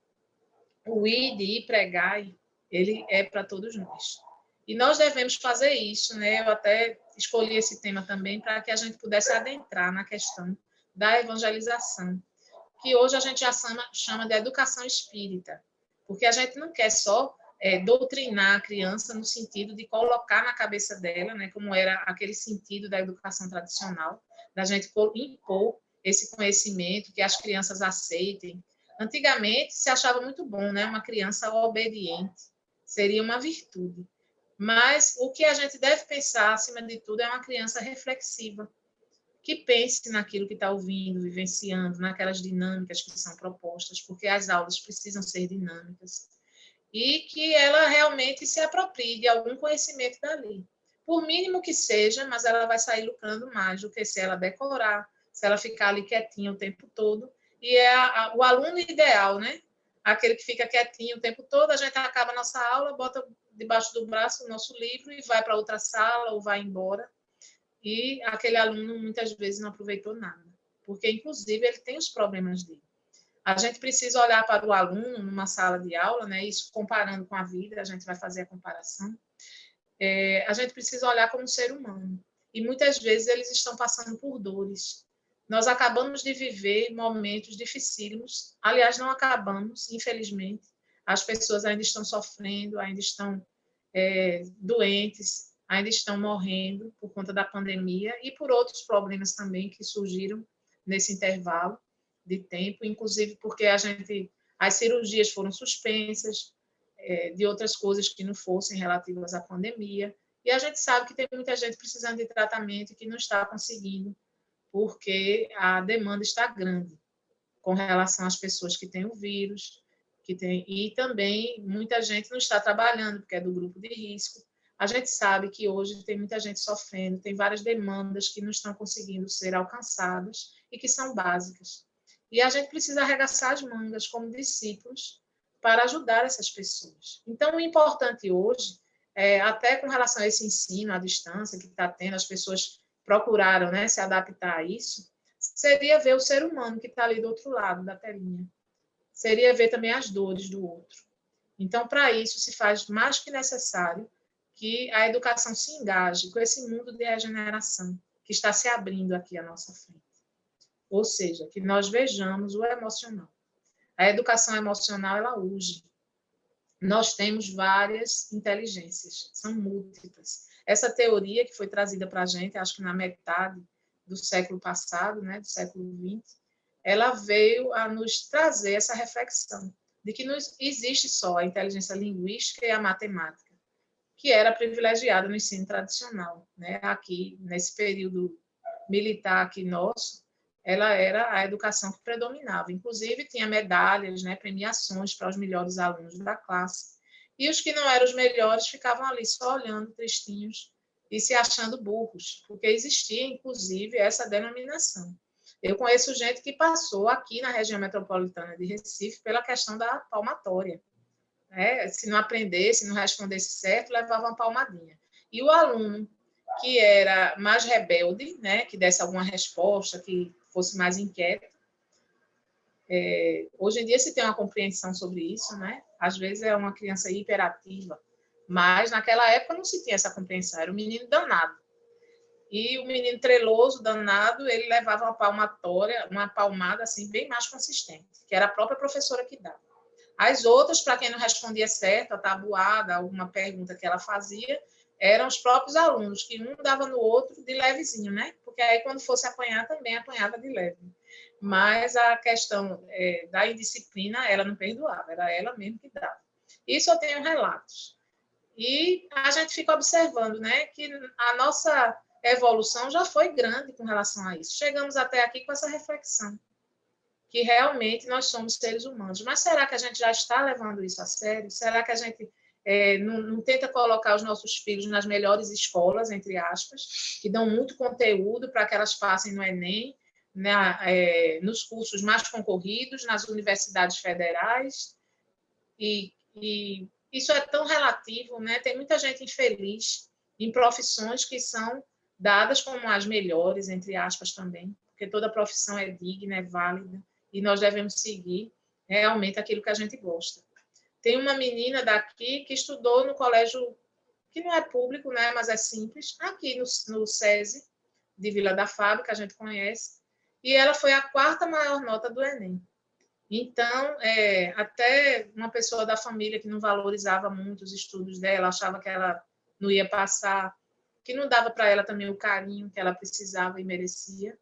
o ide e pregai, ele é para todos nós. E nós devemos fazer isso, né? Eu até escolhi esse tema também para que a gente pudesse adentrar na questão da evangelização, que hoje a gente já chama de educação espírita, porque a gente não quer só doutrinar a criança no sentido de colocar na cabeça dela, né, como era aquele sentido da educação tradicional, da gente impor esse conhecimento, que as crianças aceitem. Antigamente se achava muito bom, né, uma criança obediente, seria uma virtude. Mas o que a gente deve pensar, acima de tudo, é uma criança reflexiva, que pense naquilo que está ouvindo, vivenciando, naquelas dinâmicas que são propostas, porque as aulas precisam ser dinâmicas, e que ela realmente se aproprie de algum conhecimento dali. Por mínimo que seja, mas ela vai sair lucrando mais do que se ela decorar, se ela ficar ali quietinha o tempo todo, e é o aluno ideal, né? Aquele que fica quietinho o tempo todo, a gente acaba a nossa aula, bota debaixo do braço o nosso livro e vai para outra sala ou vai embora. E aquele aluno muitas vezes não aproveitou nada, porque inclusive ele tem os problemas dele. A gente precisa olhar para o aluno numa sala de aula, né? Isso comparando com a vida, a gente vai fazer a comparação. A gente precisa olhar como um ser humano. E muitas vezes eles estão passando por dores. Nós acabamos de viver momentos dificílimos. Aliás, não acabamos, infelizmente. As pessoas ainda estão sofrendo, ainda estão doentes, ainda estão morrendo por conta da pandemia e por outros problemas também que surgiram nesse intervalo de tempo, inclusive porque as cirurgias foram suspensas, de outras coisas que não fossem relativas à pandemia, e a gente sabe que tem muita gente precisando de tratamento e que não está conseguindo, porque a demanda está grande com relação às pessoas que têm o vírus, e também muita gente não está trabalhando, porque é do grupo de risco. A gente sabe que hoje tem muita gente sofrendo, tem várias demandas que não estão conseguindo ser alcançadas e que são básicas. E a gente precisa arregaçar as mangas como discípulos para ajudar essas pessoas. Então, o importante hoje, até com relação a esse ensino à distância que está tendo, as pessoas procuraram, né, se adaptar a isso, seria ver o ser humano que está ali do outro lado da telinha. Seria ver também as dores do outro. Então, para isso, se faz mais que necessário que a educação se engaje com esse mundo de regeneração que está se abrindo aqui à nossa frente. Ou seja, que nós vejamos o emocional. A educação emocional, ela urge. Nós temos várias inteligências, são múltiplas. Essa teoria que foi trazida para a gente, acho que na metade do século passado, né, do século XX, ela veio a nos trazer essa reflexão. de que não existe só a inteligência linguística e a matemática, que era privilegiada no ensino tradicional, né? Aqui, nesse período militar aqui nosso, ela era a educação que predominava. Inclusive, tinha medalhas, né, premiações para os melhores alunos da classe. E os que não eram os melhores ficavam ali só olhando, tristinhos, e se achando burros, porque existia, inclusive, essa denominação. Eu conheço gente que passou aqui na região metropolitana de Recife pela questão da palmatória. Né? Se não aprendesse, não respondesse certo, levava uma palmadinha. E o aluno que era mais rebelde, né, que desse alguma resposta, que fosse mais inquieto, hoje em dia se tem uma compreensão sobre isso, né? Às vezes é uma criança hiperativa, mas naquela época não se tinha essa compreensão, era um menino danado. E o menino treloso, danado, ele levava uma palmatória, uma palmada assim bem mais consistente, que era a própria professora que dava. As outras, para quem não respondia certo, a tabuada, alguma pergunta que ela fazia, eram os próprios alunos, que um dava no outro de levezinho, né? Porque aí, quando fosse apanhar, também apanhava de leve. Mas a questão da indisciplina, ela não perdoava, era ela mesmo que dava. Isso eu tenho relatos. E a gente fica observando, né, que a nossa evolução já foi grande com relação a isso. Chegamos até aqui com essa reflexão, que realmente nós somos seres humanos. Mas será que a gente já está levando isso a sério? Será que a gente não tenta colocar os nossos filhos nas melhores escolas, entre aspas, que dão muito conteúdo para que elas passem no Enem, nos cursos mais concorridos, nas universidades federais? E isso é tão relativo, né? Tem muita gente infeliz em profissões que são dadas como as melhores, entre aspas, também, porque toda profissão é digna, é válida, e nós devemos seguir realmente aquilo que a gente gosta. Tem uma menina daqui que estudou no colégio, que não é público, né, mas é simples, aqui no SESI, de Vila da Fábrica, a gente conhece, e ela foi a 4ª maior nota do Enem. Então, até uma pessoa da família que não valorizava muito os estudos dela, achava que ela não ia passar, que não dava para ela também o carinho que ela precisava e merecia,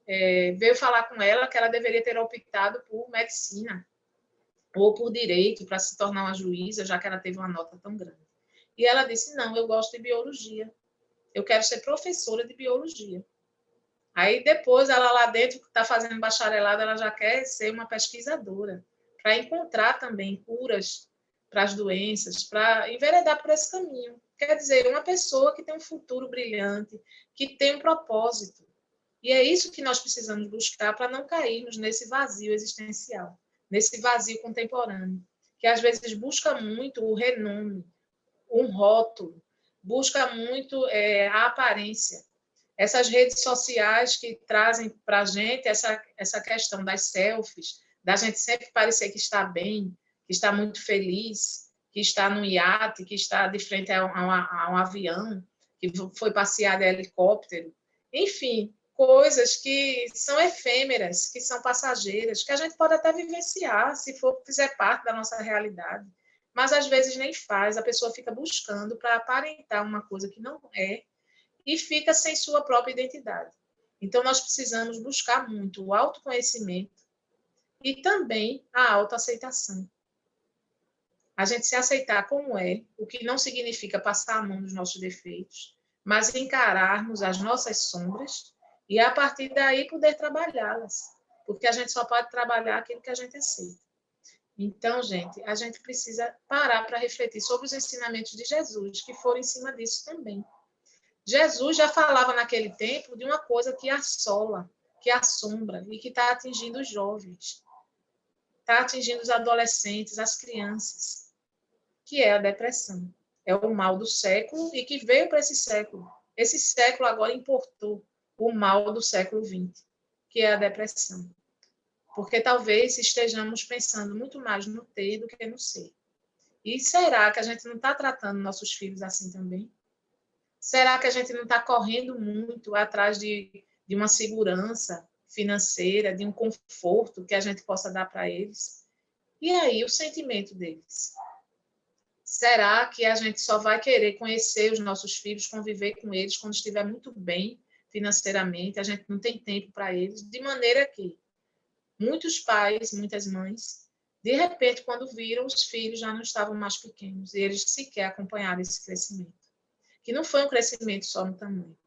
veio falar com ela que ela deveria ter optado por medicina ou por direito para se tornar uma juíza, já que ela teve uma nota tão grande. E ela disse, não, eu gosto de biologia, eu quero ser professora de biologia. Aí depois ela lá dentro está fazendo bacharelado, ela já quer ser uma pesquisadora, para encontrar também curas para as doenças, para enveredar por esse caminho. Quer dizer, uma pessoa que tem um futuro brilhante, que tem um propósito. E é isso que nós precisamos buscar para não cairmos nesse vazio existencial, nesse vazio contemporâneo, que às vezes busca muito o renome, um rótulo, busca muito a aparência. Essas redes sociais que trazem para a gente essa questão das selfies, da gente sempre parecer que está bem, que está muito feliz, que está no iate, que está de frente a um avião, que foi passear de helicóptero. Enfim, coisas que são efêmeras, que são passageiras, que a gente pode até vivenciar, se fizer parte da nossa realidade. Mas, às vezes, nem faz. A pessoa fica buscando para aparentar uma coisa que não é, e fica sem sua própria identidade. Então, nós precisamos buscar muito o autoconhecimento e também a autoaceitação. A gente se aceitar como é, o que não significa passar a mão nos nossos defeitos, mas encararmos as nossas sombras e, a partir daí, poder trabalhá-las. Porque a gente só pode trabalhar aquilo que a gente aceita. Então, gente, a gente precisa parar para refletir sobre os ensinamentos de Jesus, que foram em cima disso também. Jesus já falava naquele tempo de uma coisa que assola, que assombra e que está atingindo os jovens, está atingindo os adolescentes, as crianças, que é a depressão. É o mal do século e que veio para esse século. Esse século agora importou o mal do século XX, que é a depressão. Porque talvez estejamos pensando muito mais no ter do que no ser. E será que a gente não está tratando nossos filhos assim também? Será que a gente não está correndo muito atrás de uma segurança financeira, de um conforto que a gente possa dar para eles? E aí, o sentimento deles? Será que a gente só vai querer conhecer os nossos filhos, conviver com eles quando estiver muito bem financeiramente? A gente não tem tempo para eles, de maneira que muitos pais, muitas mães De repente, quando viram, os filhos já não estavam mais pequenos, e eles sequer acompanharam esse crescimento. Que não foi um crescimento só no tamanho.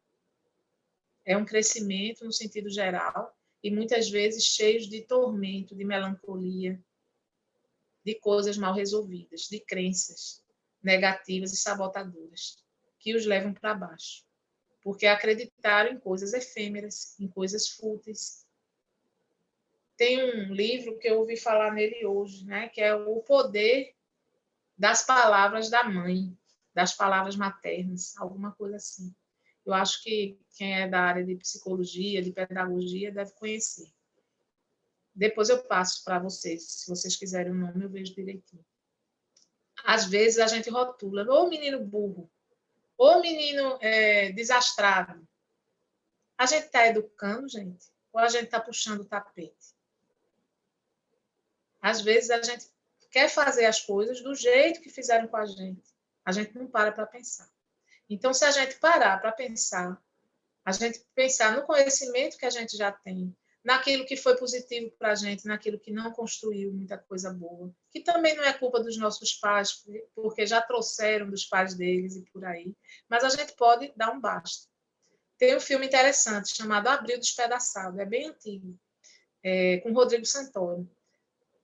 É um crescimento no sentido geral, e muitas vezes cheios de tormento, de melancolia, de coisas mal resolvidas, de crenças negativas e sabotadoras, que os levam para baixo. Porque acreditaram em coisas efêmeras, em coisas fúteis. Tem um livro que eu ouvi falar nele hoje, né, que é O Poder das Palavras da Mãe, das palavras maternas, alguma coisa assim. Eu acho que quem é da área de psicologia, de pedagogia, deve conhecer. Depois eu passo para vocês, se vocês quiserem o nome, eu vejo direitinho. Às vezes a gente rotula, ou menino burro, ou menino desastrado. A gente está educando, gente, ou a gente está puxando o tapete? Às vezes a gente quer fazer as coisas do jeito que fizeram com a gente não para pensar. Então, se a gente parar para pensar, a gente pensar no conhecimento que a gente já tem, naquilo que foi positivo para a gente, naquilo que não construiu muita coisa boa, que também não é culpa dos nossos pais, porque já trouxeram dos pais deles e por aí, mas a gente pode dar um basta. Tem um filme interessante chamado Abril Despedaçado, é bem antigo, com Rodrigo Santoro,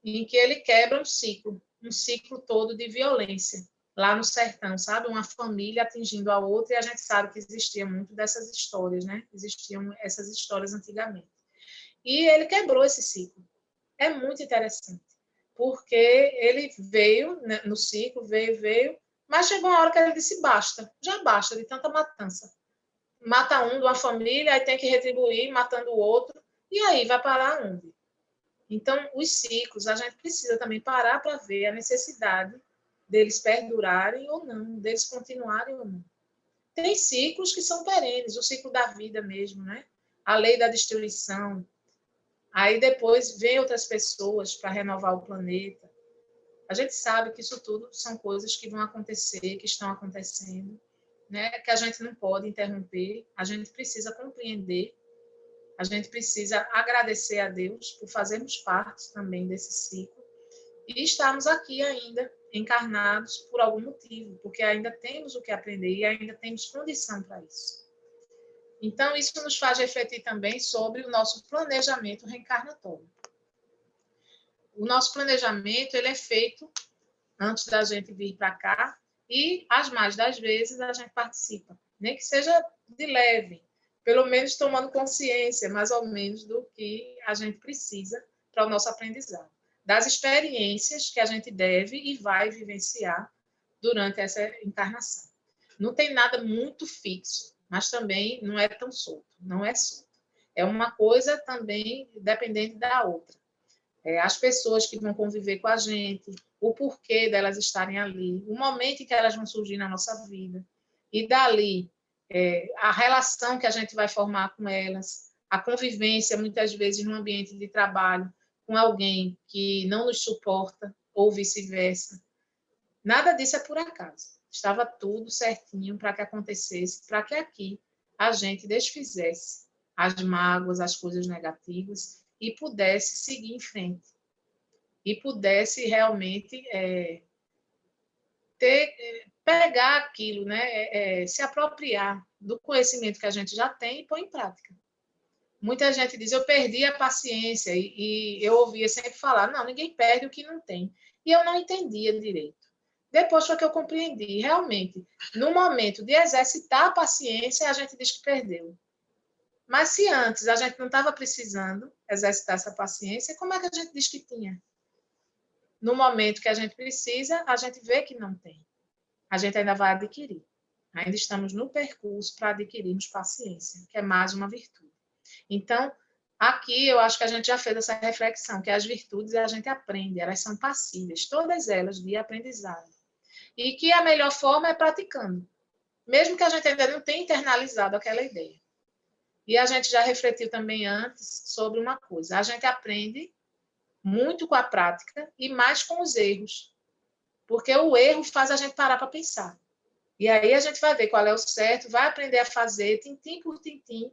em que ele quebra um ciclo todo de violência, lá no sertão, sabe? Uma família atingindo a outra, e a gente sabe que existia muito dessas histórias, né? Existiam essas histórias antigamente. E ele quebrou esse ciclo. É muito interessante, porque ele veio, né, no ciclo, veio, mas chegou uma hora que ele disse, basta, já basta de tanta matança. Mata um de uma família, aí tem que retribuir, matando o outro, e aí vai parar onde? Então, os ciclos, a gente precisa também parar para ver a necessidade deles perdurarem ou não, deles continuarem ou não. Tem ciclos que são perenes, o ciclo da vida mesmo, né? A lei da destruição. Aí depois vem outras pessoas para renovar o planeta. A gente sabe que isso tudo são coisas que vão acontecer, que estão acontecendo, né? Que a gente não pode interromper, a gente precisa compreender. A gente precisa agradecer a Deus por fazermos parte também desse ciclo e estarmos aqui ainda encarnados por algum motivo, porque ainda temos o que aprender e ainda temos condição para isso. Então, isso nos faz refletir também sobre o nosso planejamento reencarnatório. O nosso planejamento ele é feito antes da gente vir para cá e, as mais das vezes, a gente participa, nem que seja de leve, pelo menos tomando consciência, mais ou menos, do que a gente precisa para o nosso aprendizado. Das experiências que a gente deve e vai vivenciar durante essa encarnação. Não tem nada muito fixo, mas também não é tão solto, não é solto. É uma coisa também dependente da outra. As pessoas que vão conviver com a gente, o porquê delas estarem ali, o momento em que elas vão surgir na nossa vida. E dali, a relação que a gente vai formar com elas, a convivência, muitas vezes, no ambiente de trabalho, com alguém que não nos suporta, ou vice-versa. Nada disso é por acaso. Estava tudo certinho para que acontecesse, para que aqui a gente desfizesse as mágoas, as coisas negativas e pudesse seguir em frente. E pudesse realmente pegar aquilo, né? Se apropriar do conhecimento que a gente já tem e pôr em prática. Muita gente diz, eu perdi a paciência, e eu ouvia sempre falar, não, ninguém perde o que não tem. E eu não entendia direito. Depois foi que eu compreendi, realmente, no momento de exercitar a paciência, a gente diz que perdeu. Mas se antes a gente não estava precisando exercitar essa paciência, como é que a gente diz que tinha? No momento que a gente precisa, a gente vê que não tem. A gente ainda vai adquirir. Ainda estamos no percurso para adquirirmos paciência, que é mais uma virtude. Então, aqui eu acho que a gente já fez essa reflexão, que as virtudes a gente aprende, elas são passíveis, todas elas de aprendizado. E que a melhor forma é praticando, mesmo que a gente ainda não tenha internalizado aquela ideia. E a gente já refletiu também antes sobre uma coisa, a gente aprende muito com a prática e mais com os erros, porque o erro faz a gente parar para pensar. E aí a gente vai ver qual é o certo, vai aprender a fazer, tintim por tintim,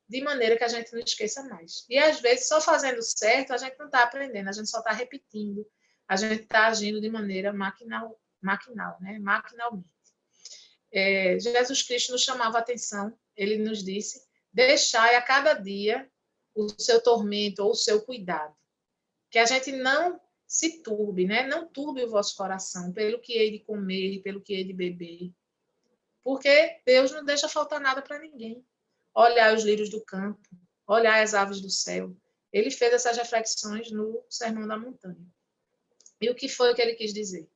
de maneira que a gente não esqueça mais. E às vezes, só fazendo certo, a gente não está aprendendo, a gente só está repetindo, a gente está agindo de maneira maquinal, né? Maquinalmente. Jesus Cristo nos chamava a atenção, ele nos disse, deixai a cada dia o seu tormento ou o seu cuidado, que a gente não se turbe, né? Não turbe o vosso coração pelo que hei de comer, pelo que hei de beber, porque Deus não deixa faltar nada para ninguém. Olhar os lírios do campo, olhar as aves do céu. Ele fez essas reflexões no Sermão da Montanha. E o que foi que ele quis dizer?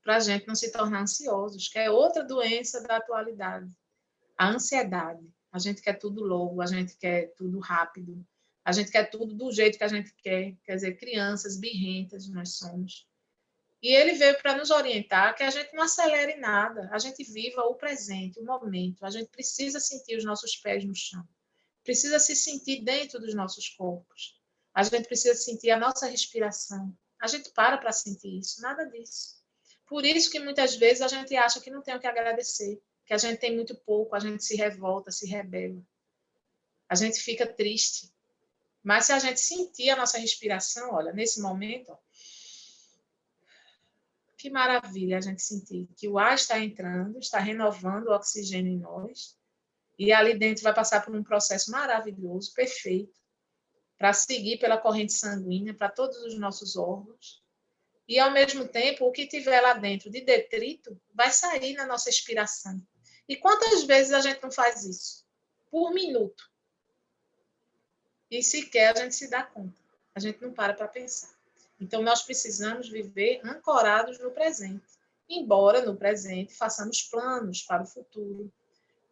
Para a gente não se tornar ansiosos, que é outra doença da atualidade. A ansiedade. A gente quer tudo logo, a gente quer tudo rápido, a gente quer tudo do jeito que a gente quer dizer, crianças birrentas nós somos. E ele veio para nos orientar que a gente não acelere nada, a gente viva o presente, o momento. A gente precisa sentir os nossos pés no chão, precisa se sentir dentro dos nossos corpos. A gente precisa sentir a nossa respiração. A gente para sentir isso, nada disso. Por isso que muitas vezes a gente acha que não tem o que agradecer, que a gente tem muito pouco, a gente se revolta, se rebela. A gente fica triste. Mas se a gente sentir a nossa respiração, olha, nesse momento, ó, que maravilha a gente sentir que o ar está entrando, está renovando o oxigênio em nós, e ali dentro vai passar por um processo maravilhoso, perfeito, para seguir pela corrente sanguínea, para todos os nossos órgãos. E, ao mesmo tempo, o que tiver lá dentro de detrito vai sair na nossa expiração. E quantas vezes a gente não faz isso? Por minuto. E sequer a gente se dá conta. A gente não para pensar. Então, nós precisamos viver ancorados no presente. Embora, no presente, façamos planos para o futuro.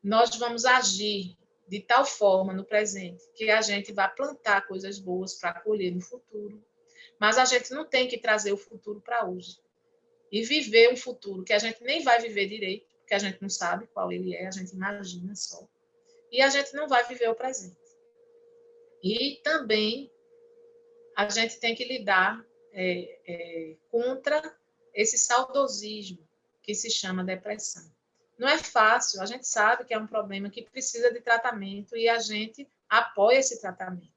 Nós vamos agir de tal forma no presente que a gente vai plantar coisas boas para colher no futuro. Mas a gente não tem que trazer o futuro para hoje. E viver um futuro que a gente nem vai viver direito, porque a gente não sabe qual ele é, a gente imagina só. E a gente não vai viver o presente. E também a gente tem que lidar contra esse saudosismo que se chama depressão. Não é fácil, a gente sabe que é um problema que precisa de tratamento e a gente apoia esse tratamento.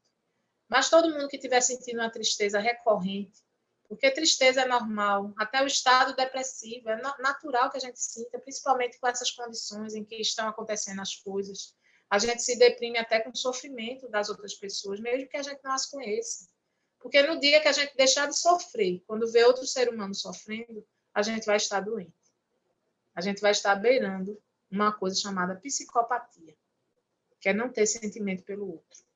Mas todo mundo que estiver sentindo uma tristeza recorrente, porque tristeza é normal, até o estado depressivo, é natural que a gente sinta, principalmente com essas condições em que estão acontecendo as coisas. A gente se deprime até com o sofrimento das outras pessoas, mesmo que a gente não as conheça. Porque no dia que a gente deixar de sofrer, quando vê outro ser humano sofrendo, a gente vai estar doente. A gente vai estar beirando uma coisa chamada psicopatia, que é não ter sentimento pelo outro.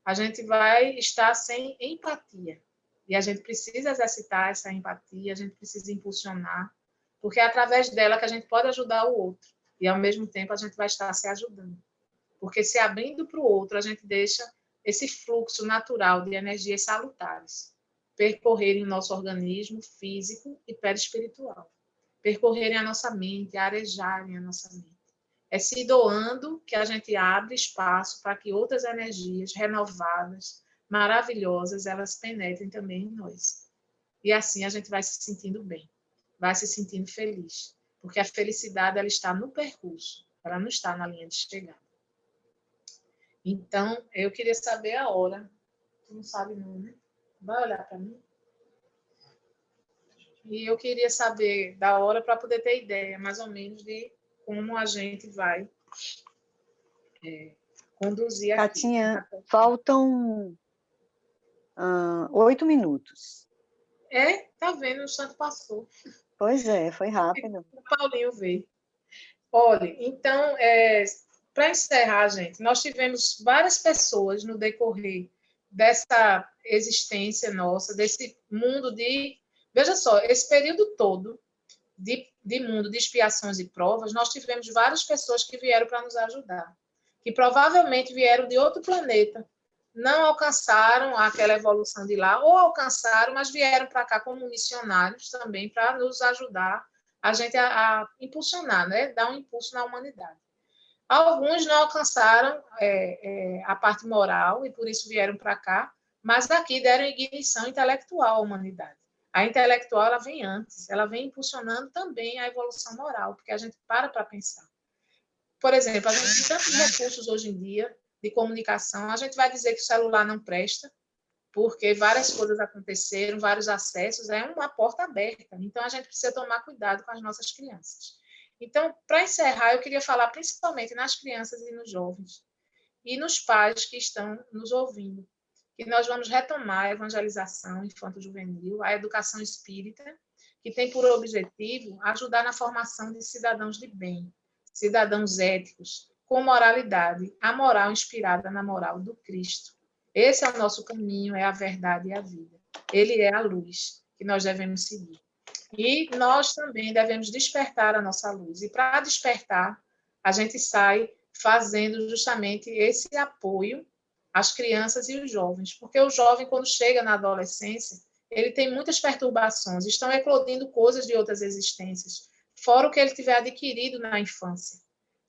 A gente vai estar sem empatia. E a gente precisa exercitar essa empatia, a gente precisa impulsionar, porque é através dela que a gente pode ajudar o outro. E, ao mesmo tempo, a gente vai estar se ajudando. Porque se abrindo para o outro, a gente deixa esse fluxo natural de energias salutares percorrerem o nosso organismo físico e perispiritual. Percorrerem a nossa mente, arejarem a nossa mente. É se doando que a gente abre espaço para que outras energias renovadas, maravilhosas, elas penetrem também em nós. E assim a gente vai se sentindo bem, vai se sentindo feliz. Porque a felicidade ela está no percurso, ela não está na linha de chegada. Então, eu queria saber a hora. Tu não sabe não, né? Vai olhar para mim? E eu queria saber da hora para poder ter ideia, mais ou menos, de como a gente vai conduzir aqui. Catinha, faltam 8 minutos. Tá vendo, o santo passou. Pois é, foi rápido. O Paulinho veio. Olha, então, para encerrar, gente, nós tivemos várias pessoas no decorrer dessa existência nossa, desse mundo de... Veja só, esse período todo de mundo de expiações e provas, nós tivemos várias pessoas que vieram para nos ajudar, que provavelmente vieram de outro planeta, não alcançaram aquela evolução de lá, ou alcançaram, mas vieram para cá como missionários também para nos ajudar a gente a impulsionar, né? Dar um impulso na humanidade. Alguns não alcançaram a parte moral e por isso vieram para cá, mas daqui deram ignição intelectual à humanidade. A intelectual ela vem antes, ela vem impulsionando também a evolução moral, porque a gente para pensar. Por exemplo, a gente tem tantos recursos hoje em dia de comunicação, a gente vai dizer que o celular não presta, porque várias coisas aconteceram, vários acessos, é uma porta aberta. Então, a gente precisa tomar cuidado com as nossas crianças. Então, para encerrar, eu queria falar principalmente nas crianças e nos jovens, e nos pais que estão nos ouvindo, que nós vamos retomar a evangelização infanto-juvenil, a educação espírita, que tem por objetivo ajudar na formação de cidadãos de bem, cidadãos éticos, com moralidade, a moral inspirada na moral do Cristo. Esse é o nosso caminho, é a verdade e a vida. Ele é a luz que nós devemos seguir. E nós também devemos despertar a nossa luz. E para despertar, a gente sai fazendo justamente esse apoio às crianças e os jovens, porque o jovem, quando chega na adolescência, ele tem muitas perturbações, estão eclodindo coisas de outras existências, fora o que ele tiver adquirido na infância.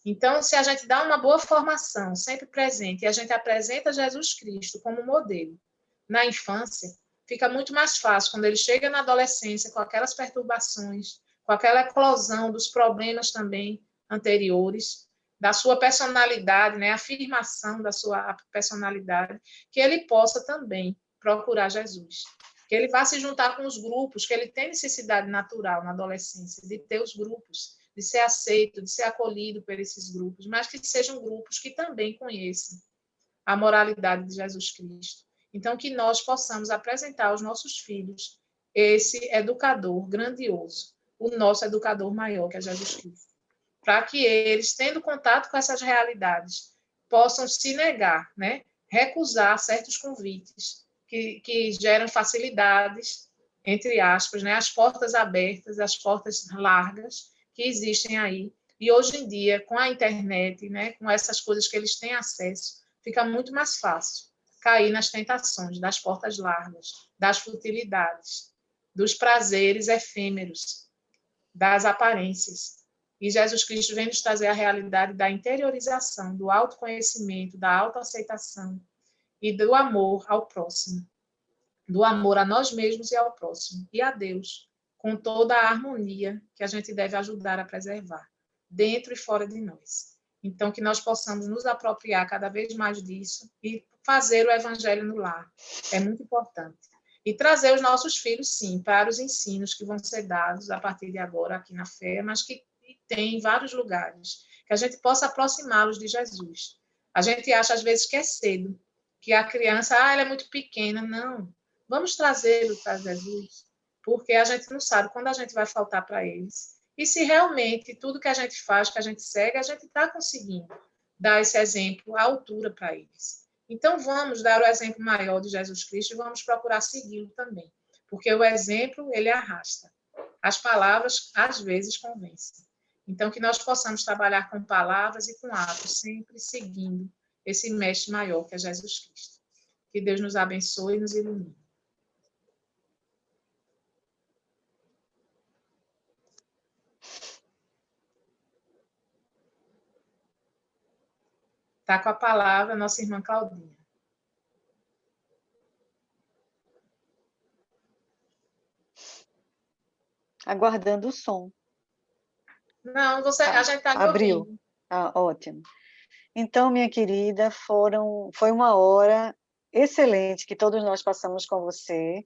Então, se a gente dá uma boa formação, sempre presente, e a gente apresenta Jesus Cristo como modelo na infância, fica muito mais fácil quando ele chega na adolescência com aquelas perturbações, com aquela eclosão dos problemas também anteriores, da sua personalidade, né, a afirmação da sua personalidade, que ele possa também procurar Jesus. Que ele vá se juntar com os grupos, que ele tem necessidade natural na adolescência, de ter os grupos, de ser aceito, de ser acolhido por esses grupos, mas que sejam grupos que também conheçam a moralidade de Jesus Cristo. Então, que nós possamos apresentar aos nossos filhos esse educador grandioso, o nosso educador maior, que é Jesus Cristo, para que eles, tendo contato com essas realidades, possam se negar, né? Recusar certos convites que geram facilidades, entre aspas, né? As portas abertas, as portas largas que existem aí. E hoje em dia, com a internet, né? Com essas coisas que eles têm acesso, fica muito mais fácil cair nas tentações das portas largas, das futilidades, dos prazeres efêmeros, das aparências. E Jesus Cristo vem nos trazer a realidade da interiorização, do autoconhecimento, da autoaceitação e do amor ao próximo, do amor a nós mesmos e ao próximo, e a Deus, com toda a harmonia que a gente deve ajudar a preservar, dentro e fora de nós. Então, que nós possamos nos apropriar cada vez mais disso e fazer o evangelho no lar. É muito importante. E trazer os nossos filhos, sim, para os ensinos que vão ser dados a partir de agora aqui na fé, mas que tem em vários lugares, que a gente possa aproximá-los de Jesus. A gente acha, às vezes, que é cedo, que a criança, ela é muito pequena. Não, vamos trazê-lo para Jesus, porque a gente não sabe quando a gente vai faltar para eles. E se realmente tudo que a gente faz, que a gente segue, a gente está conseguindo dar esse exemplo à altura para eles. Então, vamos dar o exemplo maior de Jesus Cristo e vamos procurar segui-lo também, porque o exemplo, ele arrasta. As palavras, às vezes, convencem. Então, que nós possamos trabalhar com palavras e com atos, sempre seguindo esse mestre maior, que é Jesus Cristo. Que Deus nos abençoe e nos ilumine. Está com a palavra a nossa irmã Claudinha. Aguardando o som. Não, a gente está abriu. ouvindo. Ótimo. Então, minha querida, foi uma hora excelente que todos nós passamos com você.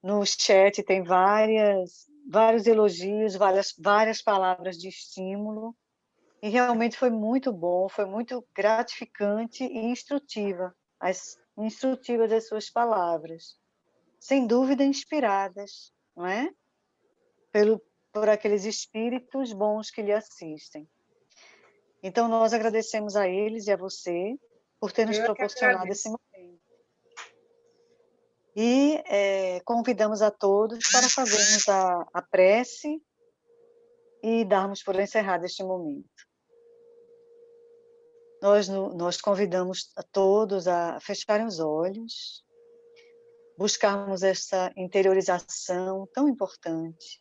No chat tem vários elogios, várias palavras de estímulo. E realmente foi muito bom, foi muito gratificante e instrutivas as suas palavras. Sem dúvida inspiradas, não é? Por aqueles espíritos bons que lhe assistem. Então, nós agradecemos a eles e a você por ter nos proporcionado esse momento. E convidamos a todos para fazermos a prece e darmos por encerrado este momento. Nós convidamos a todos a fecharem os olhos, buscarmos essa interiorização tão importante,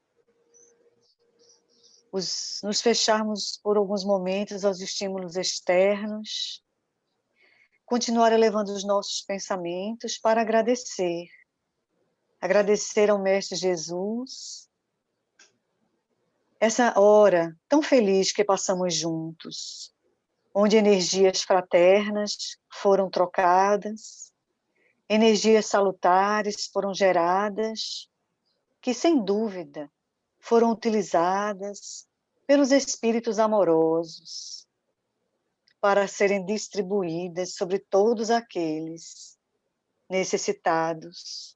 nos fecharmos por alguns momentos aos estímulos externos, continuar elevando os nossos pensamentos para agradecer ao Mestre Jesus, essa hora tão feliz que passamos juntos, onde energias fraternas foram trocadas, Energias salutares foram geradas, que sem dúvida foram utilizadas pelos espíritos amorosos para serem distribuídas sobre todos aqueles necessitados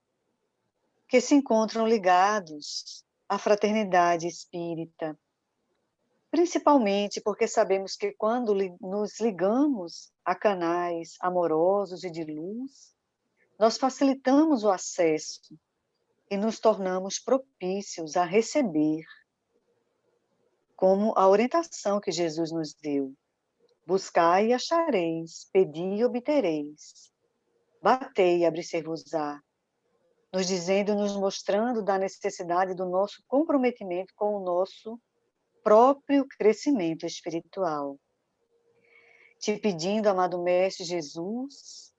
que se encontram ligados à fraternidade espírita, principalmente porque sabemos que quando nos ligamos a canais amorosos e de luz, nós facilitamos o acesso e nos tornamos propícios a receber, como a orientação que Jesus nos deu. Buscai e achareis, pedi e obtereis, batei e abrir-se-vos-á, nos dizendo, nos mostrando da necessidade do nosso comprometimento com o nosso próprio crescimento espiritual. Te pedindo, amado Mestre Jesus,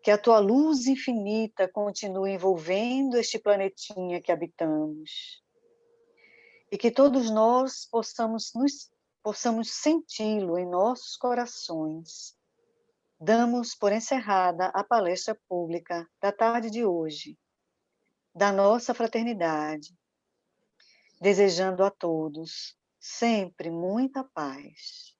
que a tua luz infinita continue envolvendo este planetinha que habitamos e que todos nós possamos senti-lo em nossos corações. Damos por encerrada a palestra pública da tarde de hoje, da nossa fraternidade, desejando a todos sempre muita paz.